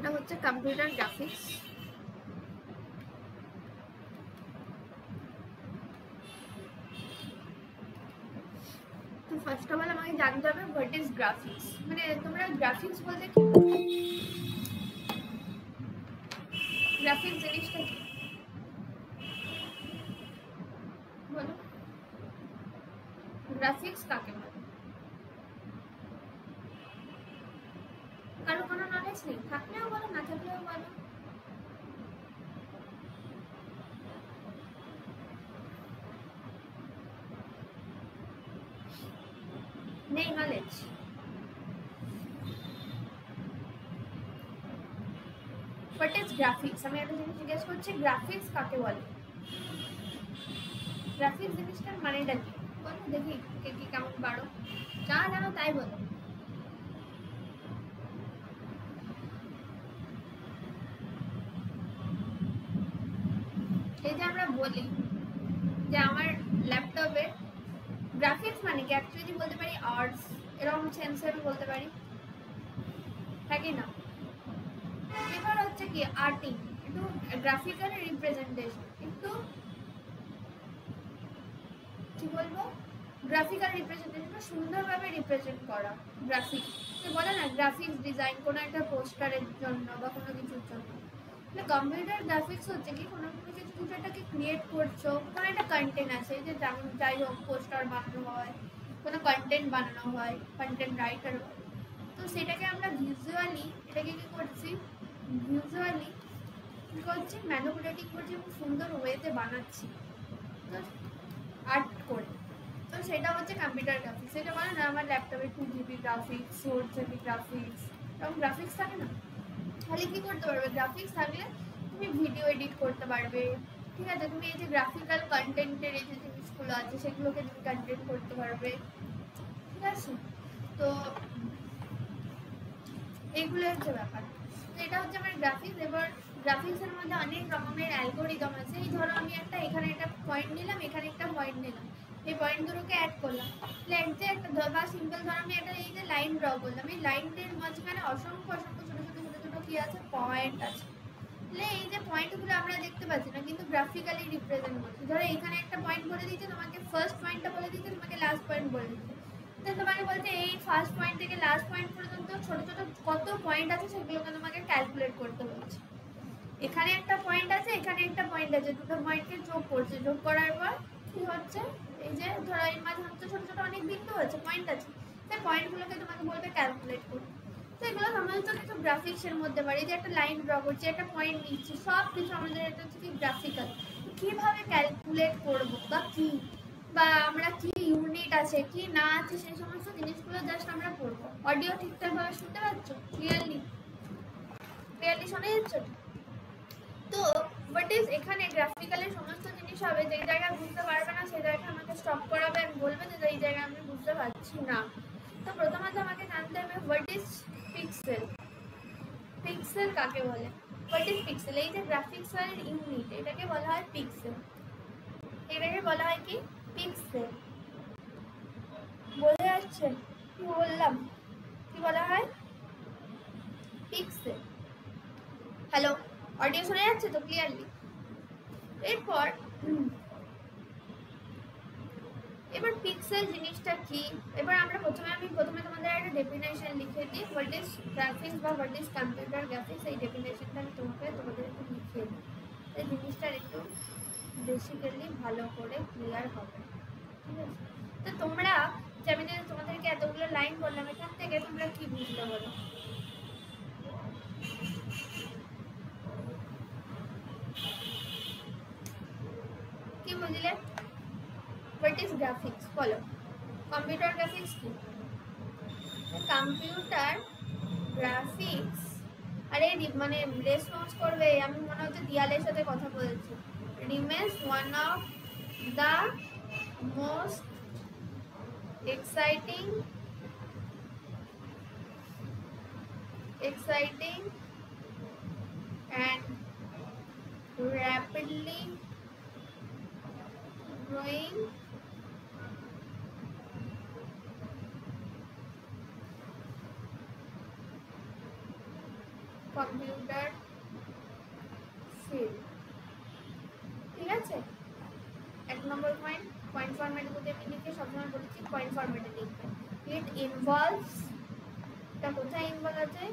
এটা হচ্ছে computer graphics. তো ফার্স্ট অফ অল আমাকে জানতে হবে হোয়াট ইজ গ্রাফিক্স, মানে তোমরা গ্রাফিক্স বলতে কি গ্রাফিক্স জিনিসটা কি বলো, গ্রাফিক্স কাকে বলে? কারো কোনো নলেজ নেই? থাকলেও বলো, না থাকলেও বলো। নেই নলেজ? What is graphics? আমি একটা জিনিস জিজ্ঞেস করছি, গ্রাফিক্স কাকে বলে? গ্রাফিক্স জিনিসটার মানেটা কি বলো দেখি, কে কি কেমন পারো, যা জানো তাই বলো। এই যে আমরা বলি যে আমার ল্যাপটপে গ্রাফিক্স মানে কি, অ্যাকচুয়ালি বলতে পারি আর্টস, এরকম সেন্সে আমি বলতে পারি, থাকি না? এবার হচ্ছে কি আর্টিং, একটু গ্রাফিক্যাল রিপ্রেজেন্টেশন, একটু কি বলবো, গ্রাফিক্যাল রিপ্রেজেন্টেশন সুন্দরভাবে রিপ্রেজেন্ট করা। গ্রাফিক বলে না, গ্রাফিক্স ডিজাইন কোনো একটা পোস্টারের জন্য বা কোনো কিছুর জন্য। কম্পিউটার গ্রাফিক্স হচ্ছে কি কোনো কিছু এটাকে ক্রিয়েট করছো, কোনো একটা কন্টেন্ট আছে, যে যেমন যাই হোক পোস্টার বানানো হয়, কোনো কন্টেন্ট বানানো হয়, কন্টেন্ট রাইটার হয়, তো সেটাকে আমরা ভিজুয়ালি এটাকে কি করছি, ভিজুয়ালি কি করছি, ম্যানুপুলেটিং করছি এবং সুন্দর ওয়েতে বানাচ্ছি, তো আর্ট করে। তো সেটা হচ্ছে কম্পিউটার গ্রাফিক্স। সেটা বলে না আমার ল্যাপটপে 2 GB গ্রাফিক্স, 4 GB গ্রাফিক্স, এরকম গ্রাফিক্স থাকে না? তাহলে কি করতে পারবে, গ্রাফিক্স থাকলে তুমি ভিডিও এডিট করতে পারবে, ঠিক আছে? তুমি এই যে গ্রাফিক্যাল কন্টেন্টের এই যে জিনিসগুলো আছে সেগুলোকে তুমি কন্টেন্ট করতে পারবে, ঠিক আছে? তো এইগুলো হচ্ছে ব্যাপার। তো এটা হচ্ছে আমার গ্রাফিক্স। এবার গ্রাফিক্সের মধ্যে অনেক রকমের অ্যালগোরিদম আছে। এই ধরো আমি একটা এখানে একটা পয়েন্ট নিলাম, এখানে একটা পয়েন্ট নিলাম, এই পয়েন্টগুলোকে অ্যাড করলাম, একটা বা সিম্পল ধরো আমি একটা এই যে লাইন ড্র করলাম, এই লাইনের মাঝখানে অসংখ্য অসংখ্য ছোটো ছোটো ছোটো ছোটো কি আছে, পয়েন্ট আছে। এই যে পয়েন্টগুলো আমরা দেখতে পাচ্ছি না, কিন্তু গ্রাফিক্যালি রিপ্রেজেন্ট করছি। ধরো এখানে একটা পয়েন্ট বলে দিচ্ছে, তোমাকে ফার্স্ট পয়েন্টটা বলে দিচ্ছে, তোমাকে লাস্ট পয়েন্ট বলে দিচ্ছে। তো তোমাকে বলছে এই ফার্স্ট পয়েন্ট থেকে লাস্ট পয়েন্ট পর্যন্ত ছোট ছোট কত পয়েন্ট আছে সেগুলোকে তোমাকে ক্যালকুলেট করতে বলছে। এখানে একটা পয়েন্ট আছে, এখানে একটা পয়েন্ট আছে, দুটো পয়েন্টকে যোগ করছে, যোগ করার পর কি হচ্ছে, এই যে ধরো এর মাঝে হচ্ছে ছোট ছোট অনেক বিন্দু আছে, পয়েন্ট আছে, সেই পয়েন্টগুলোকে তোমাকে বলবে ক্যালকুলেট করতে। তো এগুলো সাধারণত কিছু গ্রাফিক্সের মধ্যে পারি, যে একটা লাইন ড্র করছি, একটা পয়েন্ট নিচ্ছি, সব কিছু আমাদের এটা হচ্ছে কি গ্রাফিক্যাল। কীভাবে ক্যালকুলেট করবো বা কি, বা আমরা কি ইউনিট আছে কি না আছে, সেই সমস্ত জিনিসগুলো জাস্ট আমরা পড়বো। অডিও ঠিকঠাকভাবে শুনতে পাচ্ছ? ক্লিয়ারলি শোনা যাচ্ছে? তো হোয়াট ইজ, এখানে গ্রাফিক্যালের সমস্ত জিনিস হবে, যে জায়গায় বুঝতে পারবে না সেই জায়গায় আমাকে স্টপ করাবে আর বলবে যে এই জায়গায় আমি বুঝতে পারছি না। তো প্রথমত আমাকে জানতে হবে হোয়াট ইজ পিক্সেল। পিক্সেল কাকে বলে? What is pixel? এই যে গ্রাফিক্সের ইউনিট, এটাকে বলা হয় পিক্সেল। এটাকে বলা হয় কি, পিক্সেল। বোঝা যাচ্ছে কি বললাম? কি বলা হয়? পিক্সেল। হ্যালো, অডিও শোনা যাচ্ছে তো ক্লিয়ারলি? এরপর এবার পিক্সেল জিনিসটা কি, এবার আমরা আমি প্রথমে তোমাদের একটা ডেফিনেশন লিখে দিই, হোয়াট ইজ গ্রাফিক্স বা হোয়াট ইজ কম্পিউটার গ্রাফিক্স। এই ডেফিনেশনটা আমি তোমাদের একটু লিখিয়ে দিই, এই জিনিসটার একটু বেসিক্যালি ভালো করে ক্লিয়ার হবে, ঠিক আছে? তো তোমরা যে আমি তোমাদেরকে এতগুলো লাইন বললাম, এখান থেকে তোমরা কি বুঝলে বলো? কি বুঝলে? হোয়াট ইজ গ্রাফিক্স বলো? কম্পিউটার গ্রাফিক্স কি? কম্পিউটার গ্রাফিক্স, আরে মানে রেসপন্স করবে, আমি মনে হচ্ছে দিয়ালের সাথে কথা বলছি। Remains one of the most exciting and rapidly growing computer সবসময় বলেছি পয়েন্ট ফরম্যাটে লিখবে। ইট ইনভলভস, এটা কোথায় ইনভলভ আছে,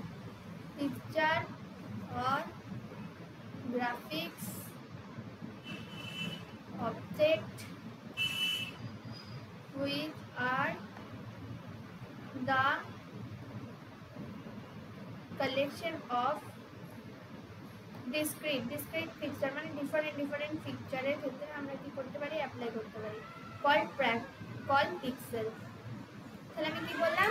picture or graphics object which are the collection of discrete picture, মানে different picture এর ক্ষেত্রে আমরা কি করতে পারি, অ্যাপ্লাই করতে পারি called pixel। তাহলে আমি কি বললাম,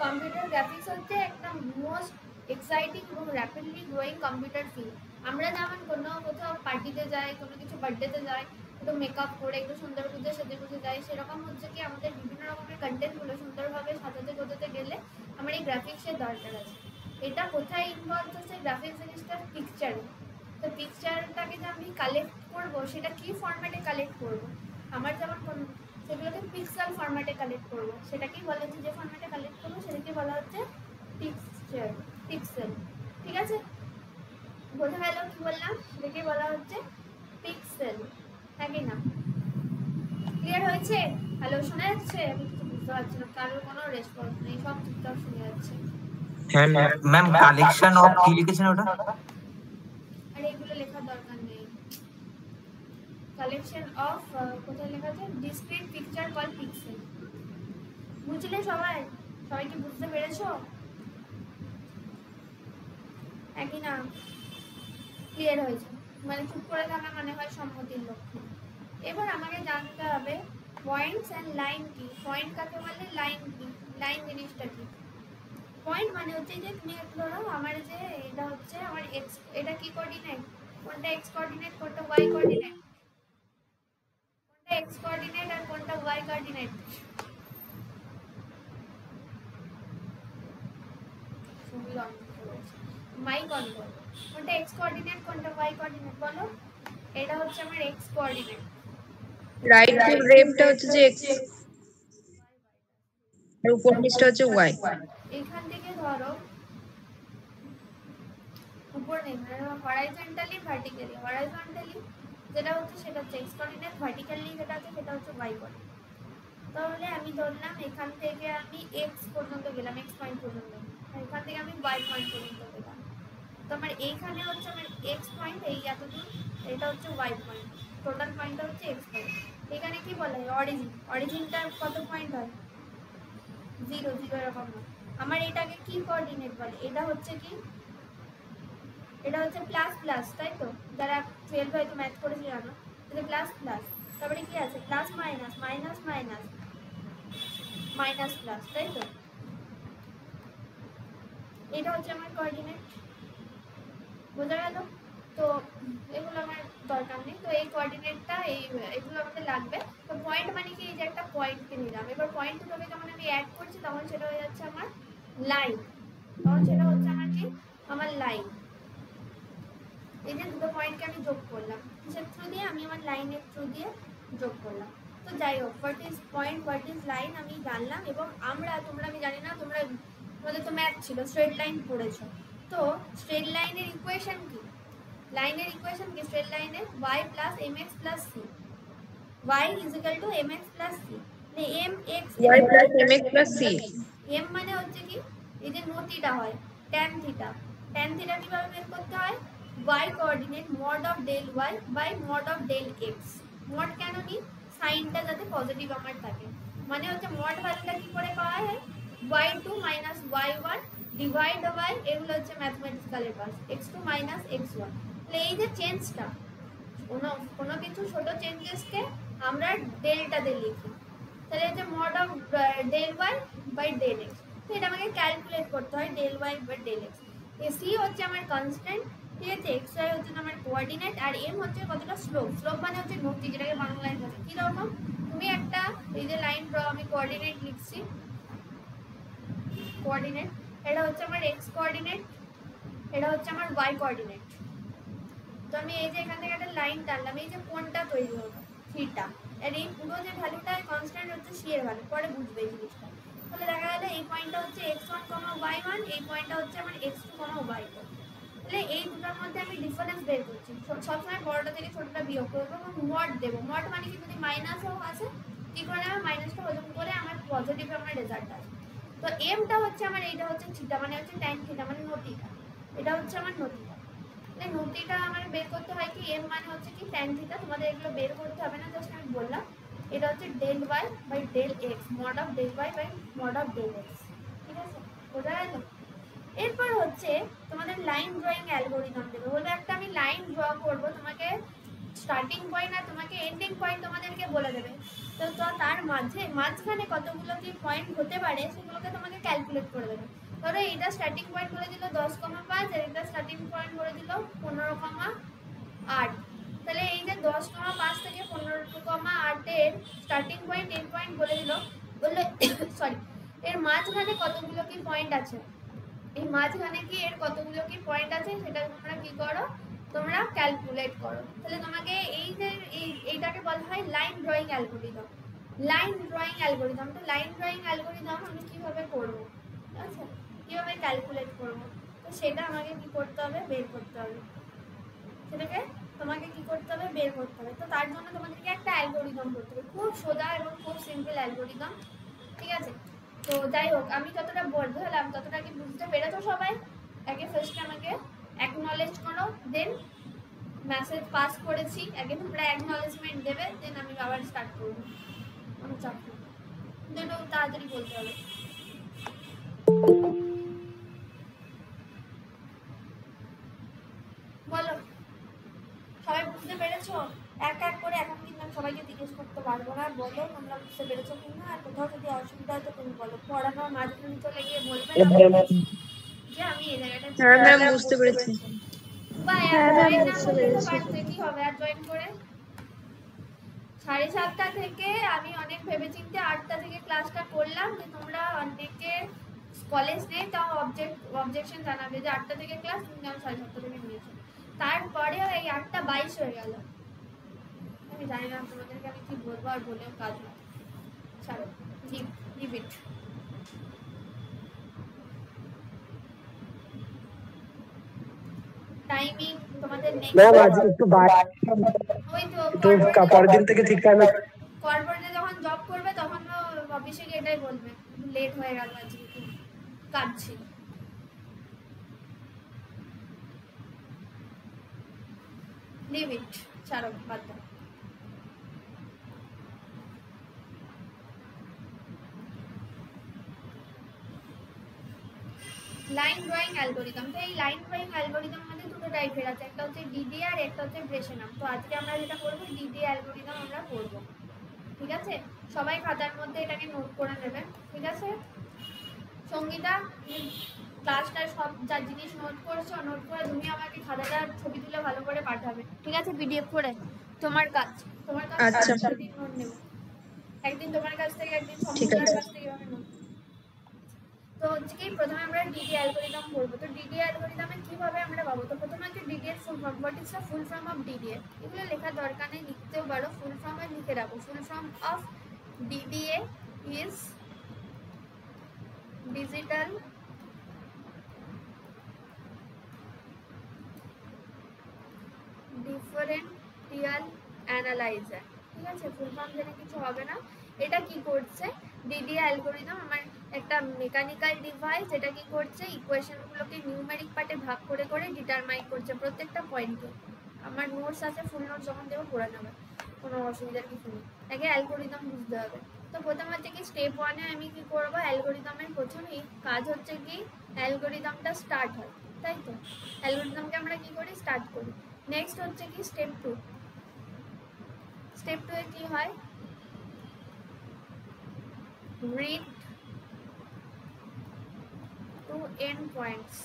কম্পিউটার গ্রাফিক্স হচ্ছে একটা মোস্ট এক্সাইটিং এবং র্যাপিডলি গ্রোয়িং কম্পিউটার ফিল্ড। আমরা যেমন কোথাও পার্টিতে যাই, কোনো কিছু বার্থডেতে যাই, একটু মেকআপ করে একটু সুন্দর বুঝে সেজে বুঝে যাই, সেরকম হচ্ছে কি আমাদের বিভিন্ন রকমের কন্টেন্টগুলো সুন্দরভাবে সাজাতে গোজাতে গেলে আমার এই গ্রাফিক্সের দরকার আছে। এটা কোথায় ইনভলভ হচ্ছে, গ্রাফিক্স জিনিসটা পিকচারে। তো পিকচারটাকে যে আমি কালেক্ট করবো, সেটা কি ফরম্যাটে কালেক্ট করবো, আমার যেমন সেগুলোকে পিক্সেল ফরম্যাটে কালেক্ট করবো। সেটাকেই বলা হচ্ছে, যে ফরম্যাটে কালেক্ট করবো সেটাকে বলা হচ্ছে পিক্সেল। ঠিক আছে, বোঝা গেল কি বললাম, সেটাকে বলা হচ্ছে পিক্সেল, নাকি না? ক্লিয়ার হয়েছে? হ্যালো, শোনা যাচ্ছে? আমি কিছু বুঝতে পারছি না, কারোর কোনো রেসপন্স নেই, সব চুপচাপ শুনে যাচ্ছে। হ্যাঁ ম্যাম, কালেকশন অফ কি লিখেছেন ওটা? আরে এগুলো লেখার দরকার নেই। কালেকশন অফ কোথায় লেখা আছে, ডিসক্রিট পিকচার কল পিক্সেল। বুঝলে সবাই? সবাই কি বুঝতে পেরেছো? একই না? ক্লিয়ার হয়েছে? মানে চুপ করে থাকা মানে হয় সম্মতির লক্ষণ। এবার আমাকে জানতে হবে পয়েন্টস অ্যান্ড লাইন কি। পয়েন্ট কাকে বলে, লাইন কি, লাইন জিনিসটা কি? পয়েন্ট মানে হচ্ছে যে তুমি ধরো আমার যে এটা হচ্ছে আমার এক্স, এটা কি কোঅর্ডিনেট, কোনটা এক্স কোঅর্ডিনেট কোনটা ওয়াই কোঅর্ডিনেট, কোনটা এক্স কোঅর্ডিনেট আর কোনটা ওয়াই কোঅর্ডিনেট। মাইক অন করো। কোনটা এক্স কোঅর্ডিনেট কোনটা ওয়াই কোঅর্ডিনেট বলো। এটা হচ্ছে আমার এক্স কোঅর্ডিনেট, রাইট লেফটটা হচ্ছে যে এক্স আর উপর নিচটা হচ্ছে ওয়াই। এখান থেকে ধরো উপর নেই, মানে হরাইজন্টালি ভার্টিক্যালি, হরাইজন্টালি যেটা হচ্ছে সেটা হচ্ছে এক্স কোঅর্ডিনেট, ভার্টিক্যালি যেটা আছে সেটা হচ্ছে ওয়াই কোঅর্ডিনেট। তাহলে আমি ধরলাম এখান থেকে আমি এক্স পর্যন্ত গেলাম, এক্স পয়েন্ট পর্যন্ত, এখান থেকে আমি ওয়াই পয়েন্ট পর্যন্ত গেলাম। তো আমার এইখানে হচ্ছে আমার এক্স পয়েন্ট, এই এতদূর, এটা হচ্ছে ওয়াই পয়েন্ট, টোটাল পয়েন্টটা হচ্ছে এক্স পয়েন্ট। এখানে কি বলা হয়, অরিজিন, অরিজিনটা কত পয়েন্ট হয়, 0 0 এরকম হয়। আমার এটাকে কি কোঅর্ডিনেট বলে, এটা হচ্ছে কি, এটা হচ্ছে প্লাস প্লাস, তাই তো? যারা 12 হয়তো ম্যাথ করেছে জানো, এটা প্লাস প্লাস, তারপরে কি আছে plus minus, minus minus minus plus, তাই তো? এটা হচ্ছে আমার কোঅর্ডিনেট, বোঝা গেল? তো এগুলো আমার দরকার নেই, তো এই কোঅর্ডিনেটটা এগুলো আমাদের লাগবে। তো পয়েন্ট মানে কি, এই যে একটা পয়েন্টকে নিলাম, এবার পয়েন্ট দুটোকে যখন আমি অ্যাড করছি তখন সেটা হয়ে যাচ্ছে আমার লাইন, তখন সেটা হচ্ছে আমার কি, আমার লাইন। এই যে দুটো পয়েন্টকে আমি যোগ করলাম, কিসের থ্রু দিয়ে, আমি আমার লাইনের থ্রু দিয়ে যোগ করলাম। তো যাই হোক, what is point, what is line আমি জানলাম। এবং তোমরা আমি জানি না, তোমাদের তো ম্যাথ ছিল, স্ট্রেট লাইন পড়েছো। তো স্ট্রেট লাইনের ইকুয়েশন কি, লাইনের ইকুয়েশন কি স্ট্রেট লাইনের, y plus mx plus c, y is equal to mx plus c, মানে mx y plus mx plus c। m মানে হচ্ছে কি, এই যে নো থিটা হয়, tan থিটা, tan থিটা কিভাবে বের করতে হয়, y coordinate mod of del y by mod of del x। Mod কেন নি, সাইনটা যাতে পজিটিভ আমার থাকে, মানে হচ্ছে মড ভ্যালুটা কি করে পাওয়া যায়, y2 minus y1 divide by, এগুলো হচ্ছে ম্যাথমেটিক্যালের পাস, x2 মাইনাস x1। তাহলে এই যে চেঞ্জটা, কোনো কিছু ছোট চেঞ্জেসকে আমরা ডেল্টা দিয়ে লিখি, তাহলে এই যে mod of del Y by del X, তো এটা আমাকে ক্যালকুলেট করতে হয়, del Y by del X. C হচ্ছে আমার কনস্ট্যান্ট, ঠিক আছে, এক্স ওয়াই হচ্ছে আমার কোঅর্ডিনেট, আর এম হচ্ছে কতটা স্লোপ, স্লোপ মানে হচ্ছে গতি, যেটাকে বাংলায় বলে কীরকম, তুমি একটা এই যে লাইন ড্র, আমি কোঅর্ডিনেট লিখছি, কোঅর্ডিনেট, এটা হচ্ছে আমার এক্স কোঅর্ডিনেট, এটা হচ্ছে আমার ওয়াই কোঅর্ডিনেট। তো আমি এই যে এখান থেকে একটা লাইন টানলাম, এই যে কোণটা তৈরি হলো থিটা, আর এই পুরো যে ভ্যালুটা কনস্ট্যান্ট হচ্ছে সি এর ভ্যালু, পরে বুঝবে এই জিনিসটা। তাহলে দেখা গেল এই পয়েন্টটা হচ্ছে x1, y1, এই পয়েন্টটা হচ্ছে আমার x2, y2। তাহলে এই দুটোর মধ্যে আমি ডিফারেন্স বের করছি, সবসময় বড়টা থেকে ছোটটা বিয়োগ করবো এবং মড দেবো। মড মানে কি, যদি মাইনাসও আসে কি করে নেবে, মাইনাসটা হজম করে আমার পজিটিভ আমার রেজাল্ট আসবে। তো এমটা হচ্ছে আমার, এইটা হচ্ছে থিটা মানে হচ্ছে tan থিটা মানে নতিটা, এটা হচ্ছে আমার নতিটা। তাহলে নতিটা আমার বের করতে হয় কি, এম মানে হচ্ছে কি tan থিটা, তোমাদের এগুলো বের করতে হবে না, জাস্ট আমি বললাম। এটা হচ্ছে del y by del x, mod of del y by mod of del x, ঠিক আছে, বোঝা গেল? এরপর হচ্ছে তোমাদের লাইন ড্রয়িং অ্যালগরিদম দেবে, বলবে একটা আমি লাইন ড্র করব, তোমাকে স্টার্টিং পয়েন্ট আর তোমাকে এন্ডিং পয়েন্ট তোমাদেরকে বলে দেবে। তো তার মাঝখানে কতগুলো কি পয়েন্ট হতে পারে সেগুলোকে তোমাকে ক্যালকুলেট করে দেবে। ধরো এইটা স্টার্টিং পয়েন্ট বলে দিল 10,5 আর এটা স্টার্টিং পয়েন্ট বলে দিল 15,8। তাহলে এই যে 10,5 থেকে 15,8 এর স্টার্টিং পয়েন্ট এন্ড পয়েন্ট বলে দিল, বললে সরি এর মাঝখানে কতগুলো কি পয়েন্ট আছে, এই মাঝখানে কি এর কতগুলো কি পয়েন্ট আছে সেটা তোমরা কি করো, তোমরা ক্যালকুলেট করো। তাহলে তোমাকে এই যে এইটাকে বলা হয় line drawing algorithm. Line drawing algorithm, তো লাইন ড্রয়িং অ্যালগরিদম আমি কিভাবে করব, আচ্ছা কিভাবে ক্যালকুলেট করব, তো সেটা আমাকে কি করতে হবে, বের করতে হবে, সেটাকে তোমাকে কি করতে হবে, বের করতে হবে। তো তার জন্য তোমাদেরকে একটা অ্যালগরিদম করতে হবে, খুব সোজা এবং খুব সিম্পল অ্যালগরিদম, ঠিক আছে। তো যাই হোক, আমি যতটা বোঝালাম ততটা কি বুঝতে পেরেছো সবাই? আগে ফার্স্টে আমাকে অ্যাকনলেজ করো, দেন মেসেজ পাস করেছি, আগে তোমরা অ্যাকনলেজমেন্ট দেবে, দেন আমি আবার স্টার্ট করবো। আমি চাপ দুটো তাড়াতাড়ি বলতে হবে। বলো সবাই বুঝতে পেরেছো? এক এক করে এখন কিন্তু আমি সবাইকে জিজ্ঞেস করতে পারবো না, বলো তোমরা বুঝতে পেরেছো কিনা, আর কোথাও যদি অসুবিধা হয় তো তুমি বলো, পড়ানোর মাঝখানে চলে গিয়ে বলবে না যে আমি এই জায়গাটা হ্যাঁ ম্যাম বুঝতে পেরেছি। বা জয়েন না করলে তো পারতে, কি হবে আর জয়েন করে? 7:30 থেকে আমি অনেক ভেবেচিন্তে 8টা থেকে ক্লাসটা করলাম, যে তোমরা অনেকে কলেজ নেই তাও অবজেকশন জানাবে যে 8টা থেকে ক্লাস, তুমি কেন 7:30 থেকে নিয়েছো। তারপরেও এই 8:22 হয়ে গেল, আমি জানি না তোমাদেরকে আমি কি বলবো, আর বলেও কাজ না, ছাড়ো, লিভ ইট। টাইমিং তোমাদের ম্যাম আজ একটু ওই তো পরের দিন থেকে ঠিক টাইমে কর্পোরেটে যখন জব করবে তখন অফিসে গিয়ে এটাই বলবে লেট হয়ে গেল আজকে একটু কাজ ছিল। লিভ ইট, ছাড়ো, বাদ দাও। লাইন ড্রয়িং অ্যালগরিদম, তো এই লাইন ড্রয়িং অ্যালগরিদম মধ্যে দুটো টাইপের আছে, একটা হচ্ছে ডিডি আর একটা হচ্ছে ব্রেশেনাম। তো আজকে আমরা যেটা করবো ডিডি অ্যালগরিদম আমরা করবো, ঠিক আছে। সবাই খাতার মধ্যে এটাকে নোট করে নেবে, ঠিক আছে। সঙ্গীতা ক্লাসটা সব যা জিনিস নোট করছো, নোট করে তুমি আমাকে খাতাটা ছবি তুলে ভালো করে পাঠাবে, ঠিক আছে, পিডিএফ করে। তোমার কাজ আচ্ছা। একদিন নোট নেব, একদিন তোমার কাছ থেকে, একদিন সঙ্গীতার কাছ থেকে এভাবে নোট। তো হচ্ছে কি প্রথমে আমরা ডিডি অ্যালগরিদম করবো। তো ডিডি অ্যালগরিদমে কিভাবে আমরা পাবো, তো প্রথমে হচ্ছে ডিডি এর full form, what is the full form of DDA, এগুলো লেখার দরকার নেই, লিখতেও পারো, ফুল ফর্মে লিখে রাখো। Full form of DDA is digital differential analyser, ঠিক আছে, ফুল ফর্ম জেনে কিছু হবে না। এটা কি করছে, ডিডি অ্যালগরিদম আমার একটা মেকানিক্যাল ডিভাইস, এটা কি করছে, ইকুয়েশনগুলোকে নিউমেরিক পার্টে ভাগ করে করে ডিটারমাইন করছে প্রত্যেকটা পয়েন্টকে। আমার নোটস আছে, ফুল নোটস যখন দেবো পড়ে নেবে, কোনো অসুবিধার কিছু নেই, আগে অ্যালগরিদম বুঝতে হবে। তো প্রথম হচ্ছে কি স্টেপ 1-এ আমি কি করবো, অ্যালগরিদমের প্রথমেই কাজ হচ্ছে কি অ্যালগরিদমটা স্টার্ট হয়, তাই তো, অ্যালগরিদমকে আমরা কি করি, স্টার্ট করি। নেক্সট হচ্ছে কি স্টেপ 2, স্টেপ 2-এ কি হয়, read to end points,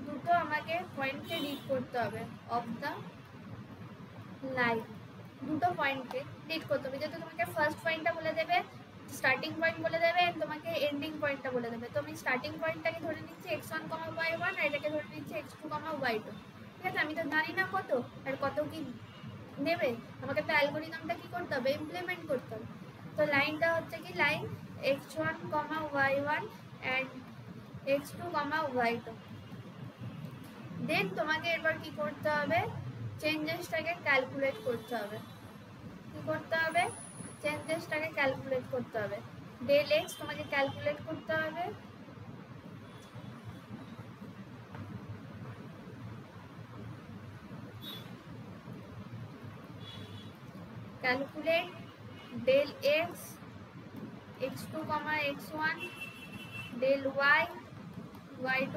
দুটো আমাকে পয়েন্টকে রিড করতে হবে অফ দ্য লাইন, দুটো পয়েন্টকে রিড করতে হবে, যেহেতু তোমাকে ফার্স্ট পয়েন্টটা বলে দেবে, স্টার্টিং পয়েন্ট বলে দেবে, তোমাকে এন্ডিং পয়েন্টটা বলে দেবে। তো আমি স্টার্টিং পয়েন্টটাকে ধরে নিচ্ছি x1, y1, আর এটাকে ধরে নিচ্ছি x2, y2, ঠিক আছে। আমি তো জানি না কত আর কত কি নেবে, আমাকে তো অ্যালগরিদমটা কি করতে হবে, ইমপ্লিমেন্ট করতে হবে। তো লাইনটা হচ্ছে কি line x1, y1 and x2, y2। দেন তোমাকে এবার কি করতে হবে, চেঞ্জেসটাকে ক্যালকুলেট করতে হবে। কি করতে হবে, চেঞ্জেসটাকে ক্যালকুলেট করতে হবে। ডেল এক্স তোমাকে ক্যালকুলেট করতে হবে। Calculate del x x2, x1 del y y2,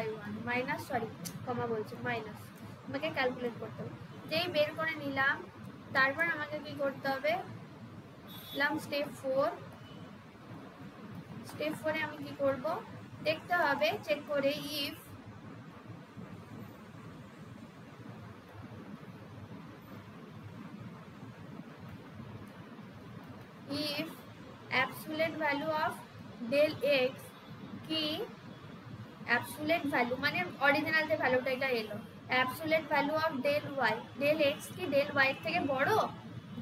y1 minus, sorry comma বলছি, মাইনাস আমাকে ক্যালকুলেট করতে হবে। যেই বের করে নিলাম তারপর আমাকে কি করতে হবে, স্টেপ 4। স্টেপ 4 এ আমি কি করব, দেখতে হবে চেক করে if absolute value of del x কি absolute value মানে অরিজিনাল যে ভ্যালুটা এটা এলো, absolute value of del y, del x কি del y এর থেকে বড়?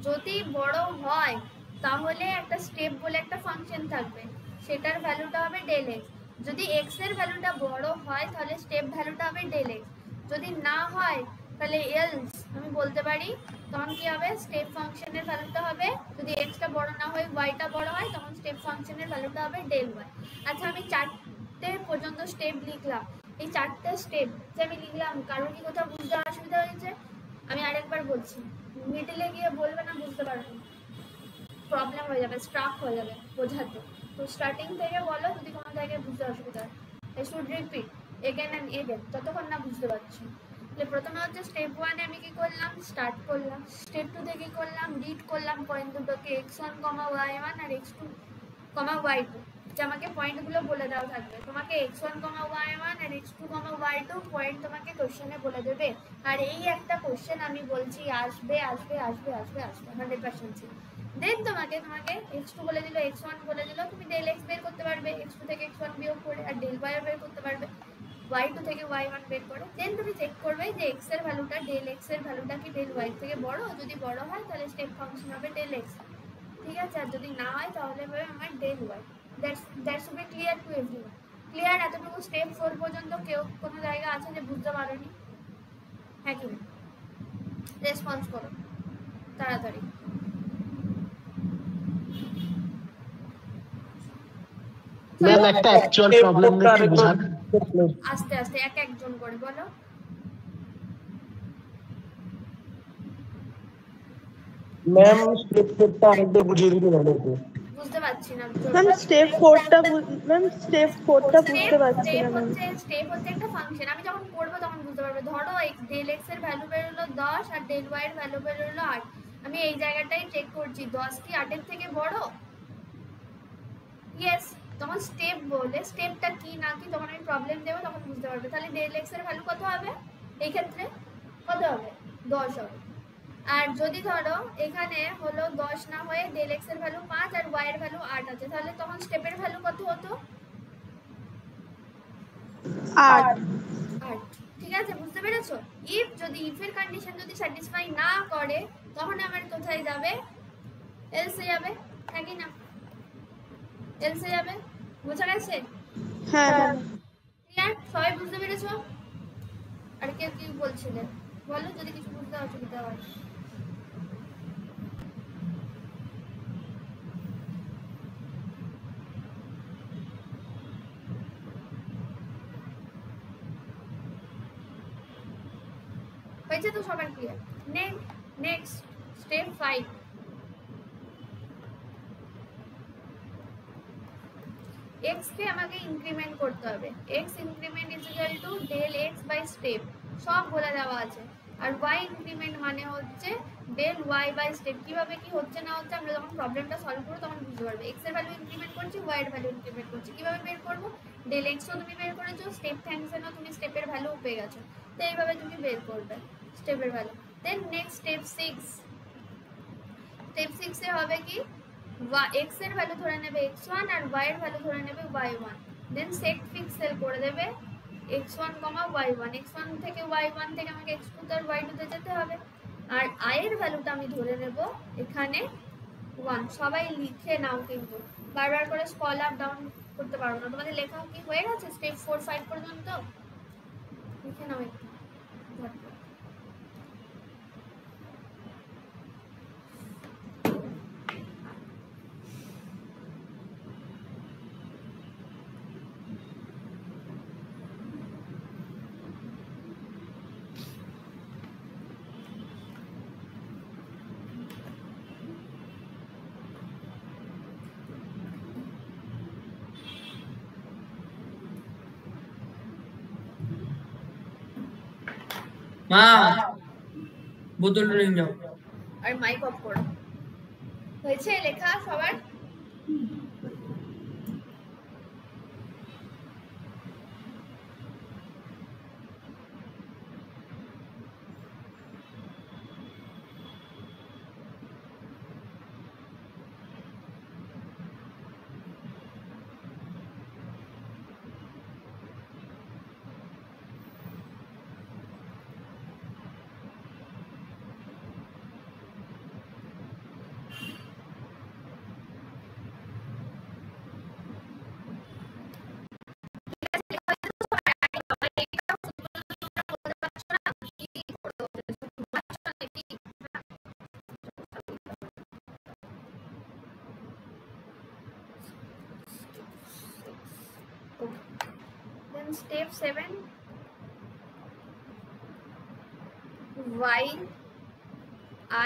যদি বড় হয় তাহলে একটা স্টেপ বলে একটা ফাংশন থাকবে, সেটার ভ্যালুটা হবে del x। যদি x এর ভ্যালুটা বড় হয় তাহলে স্টেপ ভ্যালুটা হবে del x। যদি না হয় তাহলে এলস আমি বলতে পারি তখন কি হবে, স্টেপ ফাংশনের ভ্যালুটা হবে, যদি x টা বড় না হয় y টা বড় হয় তখন স্টেপ ফাংশনের ভ্যালুটা হবে del y। আচ্ছা আমি 4টে পর্যন্ত স্টেপ লিখলাম, এই 4টে স্টেপ যে আমি লিখলাম কারোর কি কোথাও বুঝতে অসুবিধা হয়েছে? আমি আরেকবার বলছি, মিডলে গিয়ে বলবে না বুঝতে পারবে, প্রবলেম হয়ে যাবে, স্ট্রাক হয়ে যাবে বোঝাতে। তো স্টার্টিং থেকে বলো যদি কোনো জায়গায় বুঝতে অসুবিধা হয়। I should repeat again and again যতক্ষণ না বুঝতে পারছি। তাহলে প্রথমে হচ্ছে স্টেপ 1 এ আমি কি করলাম, স্টার্ট করলাম। স্টেপ 2 তে কি করলাম, রিড করলাম পয়েন্ট দুটোকে x1, y1 আর x2, y2, যে আমাকে পয়েন্টগুলো বলে দেওয়া থাকবে। তোমাকে x1, y1 আর x2, y2 পয়েন্ট তোমাকে কোশ্চেনে বলে দেবে। আর এই একটা কোশ্চেন আমি বলছি আসবে আসবে আসবে আসবে আসবে 100% ছিল। দেন তোমাকে x2 বলে দিল, x1 বলে দিল, তুমি del x বের করতে পারবে x2 থেকে x1 বিয়োগ করে, আর del y বের করতে পারবে y2 থেকে y1 বের করে। দেন তুমি চেক করবে যে x এর ভ্যালুটা, del x এর ভ্যালুটা কি del y থেকে বড়? যদি বড় হয় তাহলে স্টেপ ফাংশন হবে del x, ঠিক আছে? আর যদি না হয় তাহলে হবে আমার del y। That should be clear to everyone. Clear? এতটুকু স্টেপ 4 পর্যন্ত কেউ কোনো জায়গা আছে যে বুঝতে পারোনি? হ্যাঁ কি না? রেসপন্স করো তাড়াতাড়ি। ম্যাম একটা অ্যাকচুয়াল প্রবলেম দেখে বুঝান। আস্তে আস্তে এক একজন করে বলো। ম্যাম স্টেপটা আরেকবার বুঝিয়ে দিতে ভালো হতো। বুঝতে পারছি না ম্যাম স্টেপ 4টা বুঝতে পারছি না ম্যাম। স্টেপ হচ্ছে একটা ফাংশন, আমি যখন করবো তখন বুঝতে পারবে। ধরো del x এর ভ্যালু বেরোলো 10 আর del y এর ভ্যালু বেরোলো 8। আমি এই জায়গাটাই চেক করছি 10 কি 8 এর থেকে বড়? ইয়েস। তখন স্টেপ বলে স্টেপটা কি না কি তখন আমি প্রবলেম দেবো, তখন বুঝতে পারবে। তাহলে del x এর ভ্যালু কত হবে এই ক্ষেত্রে? কত হবে? 10 হবে। আর যদি ধরো এখানে হলো 10 না হয়ে del x এর ভ্যালু 5 আর y এর ভ্যালু 8 আছে, তাহলে তখন স্টেপের ভ্যালু কত হতো? 8। ঠিক আছে, বুঝতে পেরেছো? ইফ এর কন্ডিশন যদি স্যাটিসফাই না করে তখন আমার কোথায় যাবে? এলসে যাবে, হ্যাঁ কি না? এলসে যাবে, বুঝা গেছে? হ্যাঁ ক্লিয়ার? সবাই বুঝতে পেরেছো? আর কেউ কি বলছিলে বলো যদি কিছু বুঝতে অসুবিধা হয়। হয়েছে তো সবার ক্লিয়ার? Next step 5। x কে আমাকে ইনক্রিমেন্ট করতে হবে। x increment is equal to del x by step, সব বলে দেওয়া আছে। আর y ইনক্রিমেন্ট মানে হচ্ছে del y বাই স্টেপ। কিভাবে কি হচ্ছে না হচ্ছে আমরা যখন প্রবলেমটা সলভ করব তখন বুঝতে পারবে। x এর ভ্যালু ইনক্রিমেন্ট করছি, y এর ভ্যালু ইনক্রিমেন্ট করছি। কিভাবে বের করব? del x ও তুমি বের করেছো, স্টেপ ফাংশনও তুমি স্টেপের ভ্যালু পেয়ে গেছো, তো এইভাবে তুমি বের করবে স্টেপের value. Then next step 6। Step 6 এ হবে কি, x এর ভ্যালু ধরে নেবে x1 আর y এর ভ্যালু ধরে নেবে y1। দেন সেট পিক্সেল করে দেবে x1, y1। x1 থেকে y1 থেকে আমাকে x2 আর y2 তে যেতে হবে। আর i এর ভ্যালুটা আমি ধরে নেব এখানে 1। সবাই লিখে নাও, কিন্তু বারবার করে স্ক্রল আপ ডাউন করতে পারো না। তোমাদের লেখা কি হয়ে গেছে স্টেপ 4 5 পর্যন্ত? লিখে নাও একটু। মা বোতলটা নিয়ে যাও। আর মাইক অফ করো। হয়েছে লেখা সবার? Then step 7, while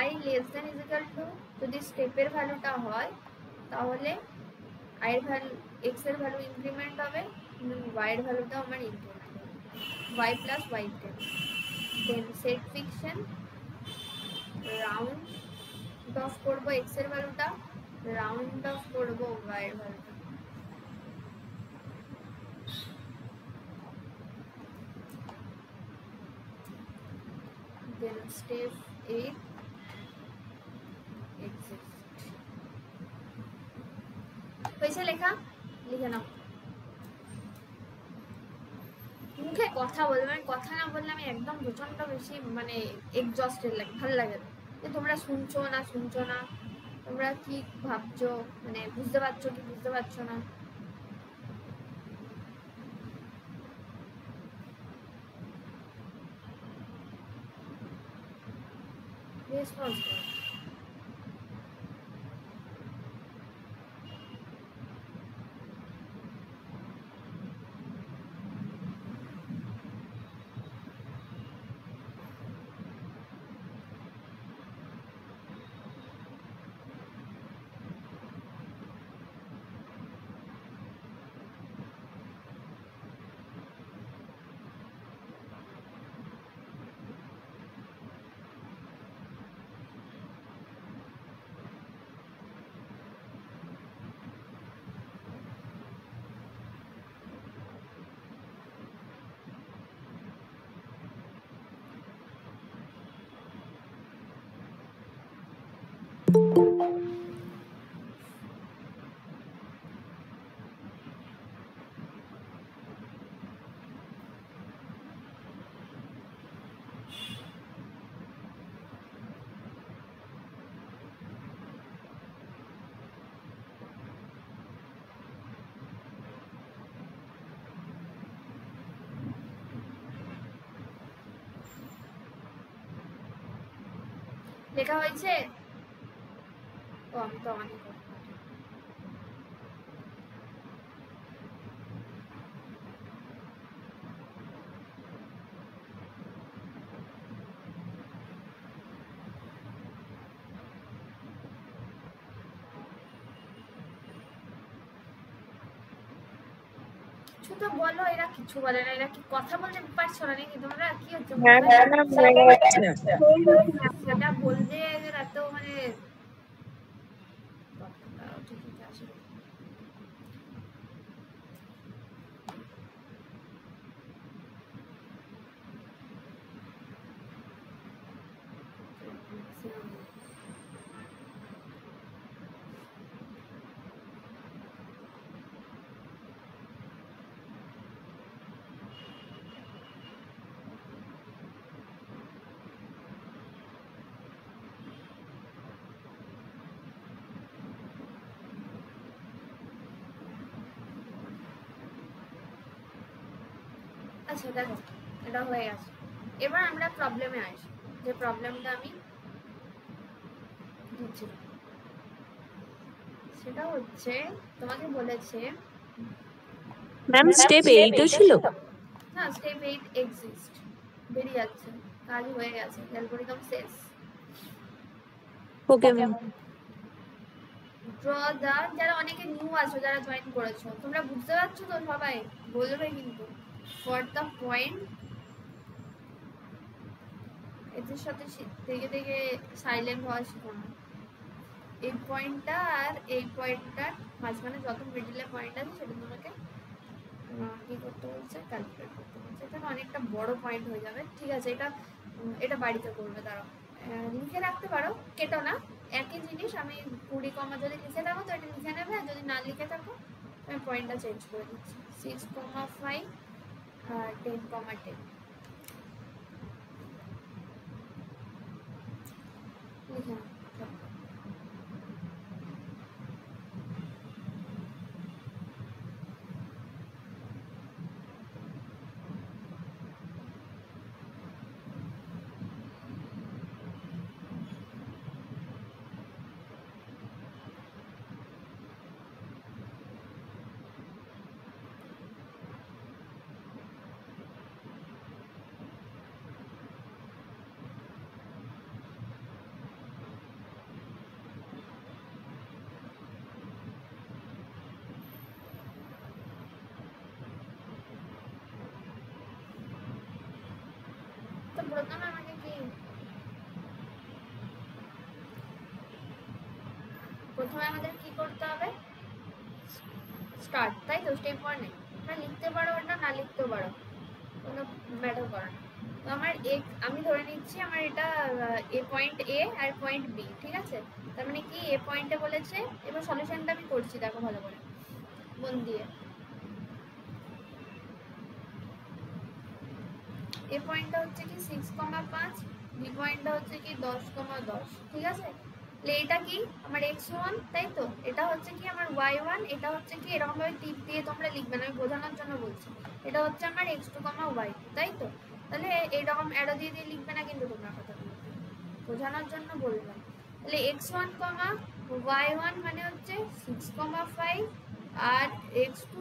I less than is equal to, যদি স্টেপের ভ্যালুটা হয় তাহলে i এর ভ্যালু x এর ভ্যালু ইনক্রিমেন্ট হবে, y এর ভ্যালুটাও আমার ইনক্রিমেন্ট হবে, y plus y ten. Then set fiction, round off করবো x এর ভ্যালুটা, রাউন্ড অফ করবো y এর ভ্যালুটা। Then step 8, exist. হয়েছে লেখা? লিখে নাও। মুখে কথা বলবে, কথা না বললে আমি একদম প্রচন্ড বেশি মানে এক্সস্টেড লাগে, ভালো লাগে না যে তোমরা শুনছো না, তোমরা কি ভাবছো, মানে বুঝতে পারছো কি বুঝতে পারছো না। রেসপন্স করো। লেখা হয়েছে? ও আমি তো অনেক কিছু তো বলো, এরা কিছু বলে না, এরা কি কথা বলতে পারছো না নাকি তোমরা? কি হচ্ছে সেটা বলতে এদের এত মানে আচ্ছা দেখো এটা হয়ে গেছে। এবার আমরা প্রবলেমে আসি, যে প্রবলেমটা আমি দিচ্ছিলাম সেটা হচ্ছে তোমাকে বলেছে ম্যাম স্টেপ 8 ও ছিল না, স্টেপ 8 এক্সিস্ট বেরিয়ে যাচ্ছে, কাজ হয়ে গেছে, অ্যালগরিদম শেষ। Okay ma'am. ড্র দা, যারা অনেকে নিউ আছো, যারা জয়েন করেছো, তোমরা বুঝতে পারছো তো সবাই? বলবে কিন্তু ফর দ্য পয়েন্ট এদের সাথে থেকে থেকে সাইলেন্ট হওয়া শিখো না। এই পয়েন্টটা আর এই পয়েন্টটার মাঝখানে যত মিডিলে পয়েন্ট আছে সেটা তোমাকে কি করতে বলছে, ক্যালকুলেট করতে বলছে। এখানে অনেকটা বড় পয়েন্ট হয়ে যাবে। ঠিক আছে, এটা বাড়িতে করবে, দাঁড়াও লিখে রাখতে পারো, কেটো না। একই জিনিস আমি 20 কমা যদি লিখে থাকো তো এটা লিখে নেবে, আর যদি না লিখে থাকো আমি পয়েন্টটা চেঞ্জ করে দিচ্ছি। 6,5 আর 10,10 লিখে নাও। তো প্রথমে আমাকে আমাদের কি করতে হবে, স্টার্ট, তাই তো? স্টেপ 1 তোমরা লিখতে পারো, ওটা না লিখতেও পারো, কোনো ম্যাটার করে না। তো আমি ধরে নিচ্ছি আমার এটা এ পয়েন্ট এ আর পয়েন্ট বি, ঠিক আছে? তার মানে কি এ পয়েন্টে বলেছে, এবার সলিউশনটা আমি করছি, দেখো ভালো করে মন দিয়ে। এ পয়েন্টটা হচ্ছে কি 6,5, বি পয়েন্টটা হচ্ছে কি 10,10, ঠিক আছে? তাহলে এটা কি আমার x1, তাই তো? এটা হচ্ছে কি আমার y1, এটা হচ্ছে কি এরকম ভাবে টিপ দিয়ে তোমরা লিখবে না, আমি বোঝানোর জন্য বলছি। এটা হচ্ছে আমার x2, y2, তাই তো? তাহলে এইরকম অ্যারো দিয়ে দিয়ে লিখবে না কিন্তু তোমরা, কথা বোঝানোর জন্য বললাম। তাহলে x1, y1 মানে হচ্ছে 6,5 আর x2,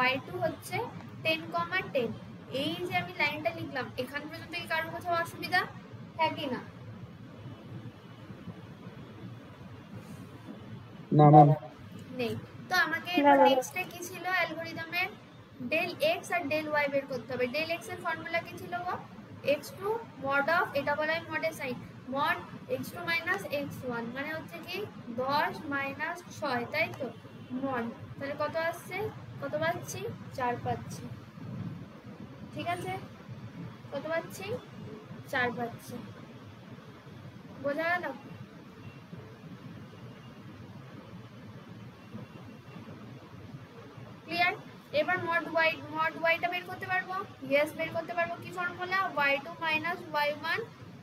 y2 হচ্ছে 10,10। এই যে আমি লাইনটা লিখলাম, এখান পর্যন্ত কি কারোর কোথাও অসুবিধা থাকে না? না ম্যাম নেই। তো আমাকে নেক্সটে কি ছিল অ্যালগরিদমের, ডেল এক্স আর ডেল ওয়াই বের করতে হবে। ডেল এক্স এর ফর্মুলা কি ছিল গো? x2 mod of, এটা বলা হয় মডের sign, mod x2 minus x1 মানে হচ্ছে কি 10 minus 6, তাই তো? mod, তাহলে কত আসছে, কত পাচ্ছি? 4 পাচ্ছি, ঠিক আছে? কত পাচ্ছি? 4 পাচ্ছি। বোঝা গেল? ক্লিয়ার? এবার mod y টা বের করতে পারবো, ইয়েস বের করতে পারবো। কি ফর্মুলা? y2 minus y1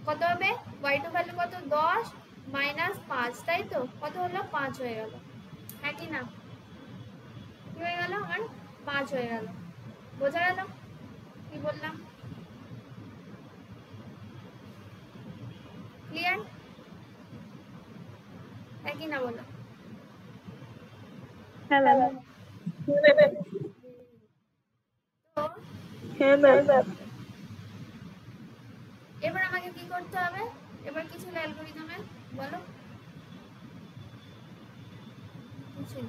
কত হবে? y2 ভ্যালু কত? 10 minus 5, তাই তো? কত হলো? 5 হয়ে গেল, হ্যাঁ কি না? কি হয়ে গেল? আমার 5 হয়ে গেল। বোঝা গেল কি বললাম? ক্লিয়ার? হ্যাঁ কি না বলো? হ্যাঁ ম্যাম। তো হ্যাঁ ম্যাম। এবার আমাকে কি করতে হবে? এবার কি ছিল অ্যালগরিদমে বলো, কি ছিল?